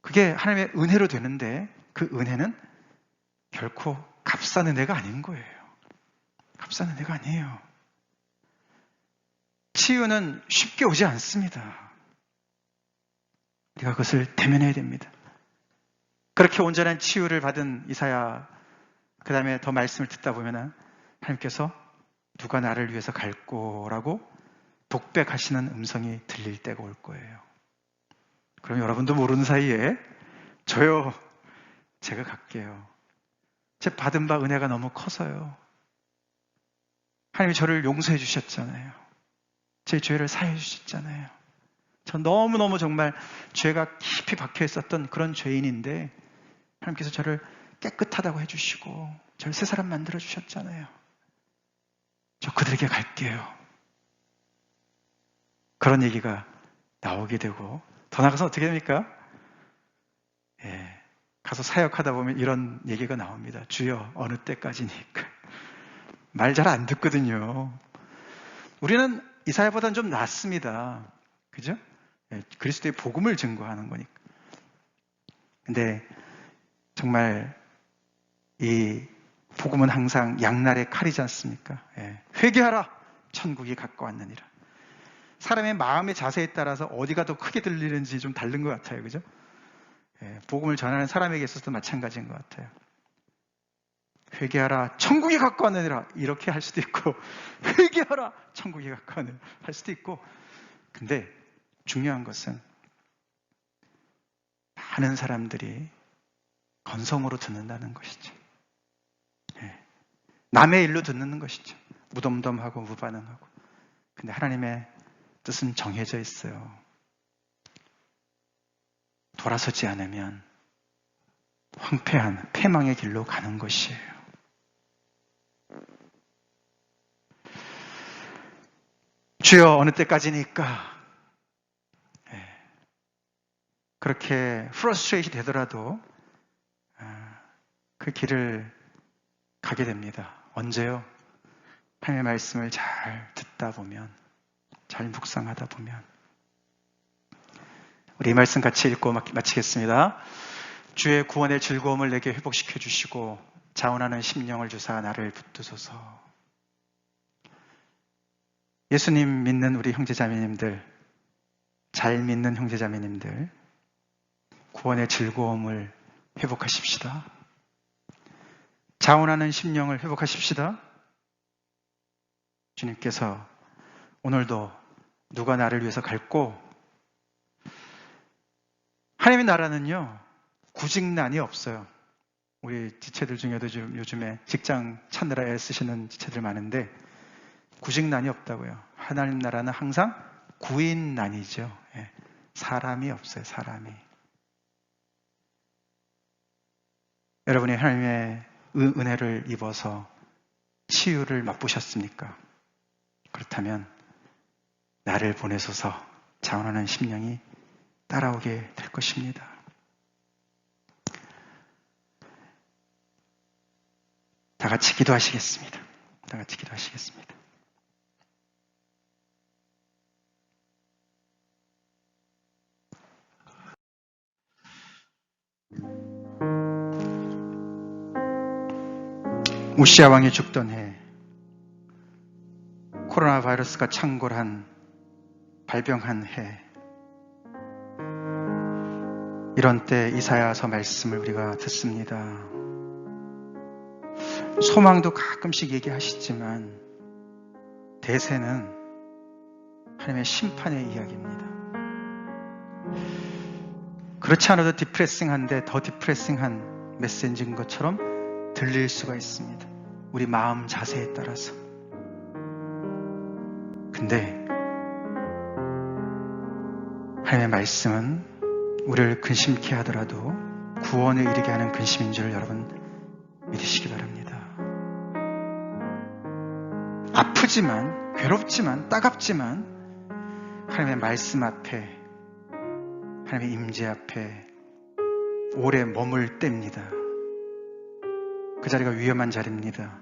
그게 하나님의 은혜로 되는데 그 은혜는 결코 값싼 은혜가 아닌 거예요. 값싼 은혜가 아니에요. 치유는 쉽게 오지 않습니다. 우리가 그것을 대면해야 됩니다. 그렇게 온전한 치유를 받은 이사야, 그 다음에 더 말씀을 듣다 보면 하나님께서 누가 나를 위해서 갈꼬라고 독백하시는 음성이 들릴 때가 올 거예요. 그럼 여러분도 모르는 사이에 저요, 제가 갈게요. 제 받은 바 은혜가 너무 커서요. 하나님이 저를 용서해 주셨잖아요. 제 죄를 사해 주셨잖아요. 전 너무너무 정말 죄가 깊이 박혀 있었던 그런 죄인인데 하나님께서 저를 깨끗하다고 해주시고 저를 새 사람 만들어 주셨잖아요. 저 그들에게 갈게요. 그런 얘기가 나오게 되고, 더 나가서 어떻게 됩니까? 가서 사역하다 보면 이런 얘기가 나옵니다. 주여, 어느 때까지니까. 말 잘 안 듣거든요. 우리는 이사야보다는 좀 낫습니다. 그죠? 그리스도의 복음을 증거하는 거니까. 근데 정말 이 복음은 항상 양날의 칼이지 않습니까? 회개하라, 천국이 가까웠느니라. 사람의 마음의 자세에 따라서 어디가 더 크게 들리는지 좀 다른 것 같아요. 그죠? 복음을 전하는 사람에게 있어서도 마찬가지인 것 같아요. 회개하라, 천국이 가까웠느니라, 이렇게 할 수도 있고, 회개하라, 천국이 가까웠느니라 할 수도 있고. 근데 중요한 것은 많은 사람들이 건성으로 듣는다는 것이죠. 남의 일로 듣는 것이죠. 무덤덤하고 무반응하고. 근데 하나님의 뜻은 정해져 있어요. 돌아서지 않으면 황폐한 패망의 길로 가는 것이에요. 주여, 어느 때까지니까. 그렇게 프러스트레이트 되더라도 그 길을 가게 됩니다. 언제요? 하나님의 말씀을 잘 듣다 보면, 잘 묵상하다 보면. 우리 이 말씀 같이 읽고 마치겠습니다. 주의 구원의 즐거움을 내게 회복시켜 주시고 자원하는 심령을 주사 나를 붙드소서. 예수님 믿는 우리 형제자매님들, 잘 믿는 형제자매님들, 구원의 즐거움을 회복하십시다. 자원하는 심령을 회복하십시다. 주님께서 오늘도 누가 나를 위해서 갈고, 하나님의 나라는요, 구직난이 없어요. 우리 지체들 중에도 요즘에 직장 찾느라 애쓰시는 지체들 많은데 구직난이 없다고요. 하나님 나라는 항상 구인난이죠. 사람이 없어요. 사람이. 여러분이 하나님의 은혜를 입어서 치유를 맛보셨습니까? 그렇다면 나를 보내소서 자원하는 심령이 따라오게 될 것입니다. 다 같이 기도하시겠습니다. 다 같이 기도하시겠습니다. 우시아 왕이 죽던 해, 코로나 바이러스가 발병한 해, 이런 때 이사야서 말씀을 우리가 듣습니다. 소망도 가끔씩 얘기하시지만 대세는 하나님의 심판의 이야기입니다. 그렇지 않아도 디프레싱한데 더 디프레싱한 메시지인 것처럼 들릴 수가 있습니다. 우리 마음 자세에 따라서. 근데 하나님의 말씀은 우리를 근심케 하더라도 구원에 이르게 하는 근심인 줄 여러분 믿으시기 바랍니다. 아프지만, 괴롭지만, 따갑지만 하나님의 말씀 앞에, 하나님의 임재 앞에 오래 머물 때입니다. 그 자리가 위험한 자리입니다.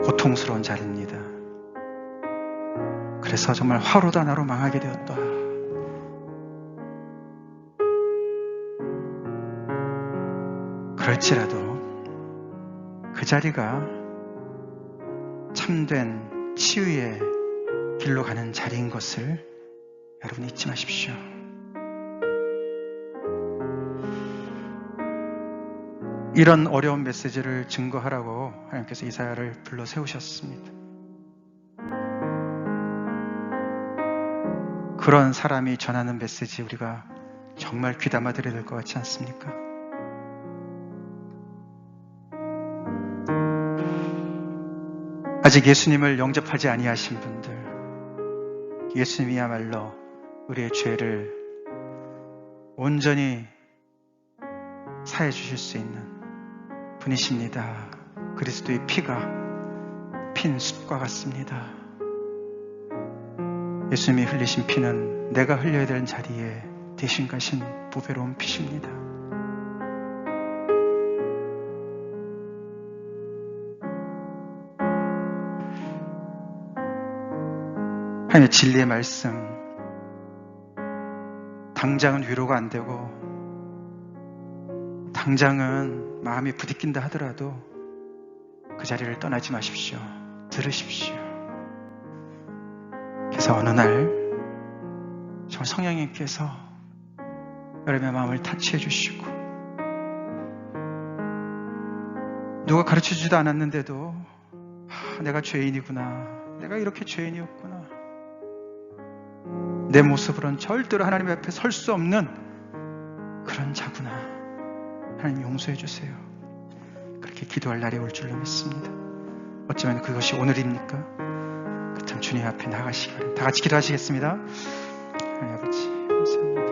고통스러운 자리입니다. 그래서 정말 화로다 나로 망하게 되었다. 그럴지라도 그 자리가 참된 치유의 길로 가는 자리인 것을 여러분 잊지 마십시오. 이런 어려운 메시지를 증거하라고 하나님께서 이사야를 불러 세우셨습니다. 그런 사람이 전하는 메시지 우리가 정말 귀담아 들어야 될 것 같지 않습니까? 아직 예수님을 영접하지 아니하신 분들, 예수님이야말로 우리의 죄를 온전히 사해 주실 수 있는 분이십니다. 그리스도의 피가 핀 숲과 같습니다. 예수님이 흘리신 피는 내가 흘려야 되는 자리에 대신 가신 보배로운 피십니다. 하나님의 진리의 말씀, 당장은 위로가 안 되고 당장은 마음이 부딪힌다 하더라도 그 자리를 떠나지 마십시오. 들으십시오. 그래서 어느 날 정말 성령님께서 여러분의 마음을 터치해 주시고, 누가 가르쳐주지도 않았는데도 내가 죄인이구나, 내가 이렇게 죄인이었구나, 내 모습으로는 절대로 하나님 앞에 설 수 없는 그런 자구나, 하나님 용서해 주세요. 그렇게 기도할 날이 올 줄로 믿습니다. 어쩌면 그것이 오늘입니까? 그 참 주님 앞에 나가시기 바랍니다. 다 같이 기도하시겠습니다. 하나님 아버지 감사합니다.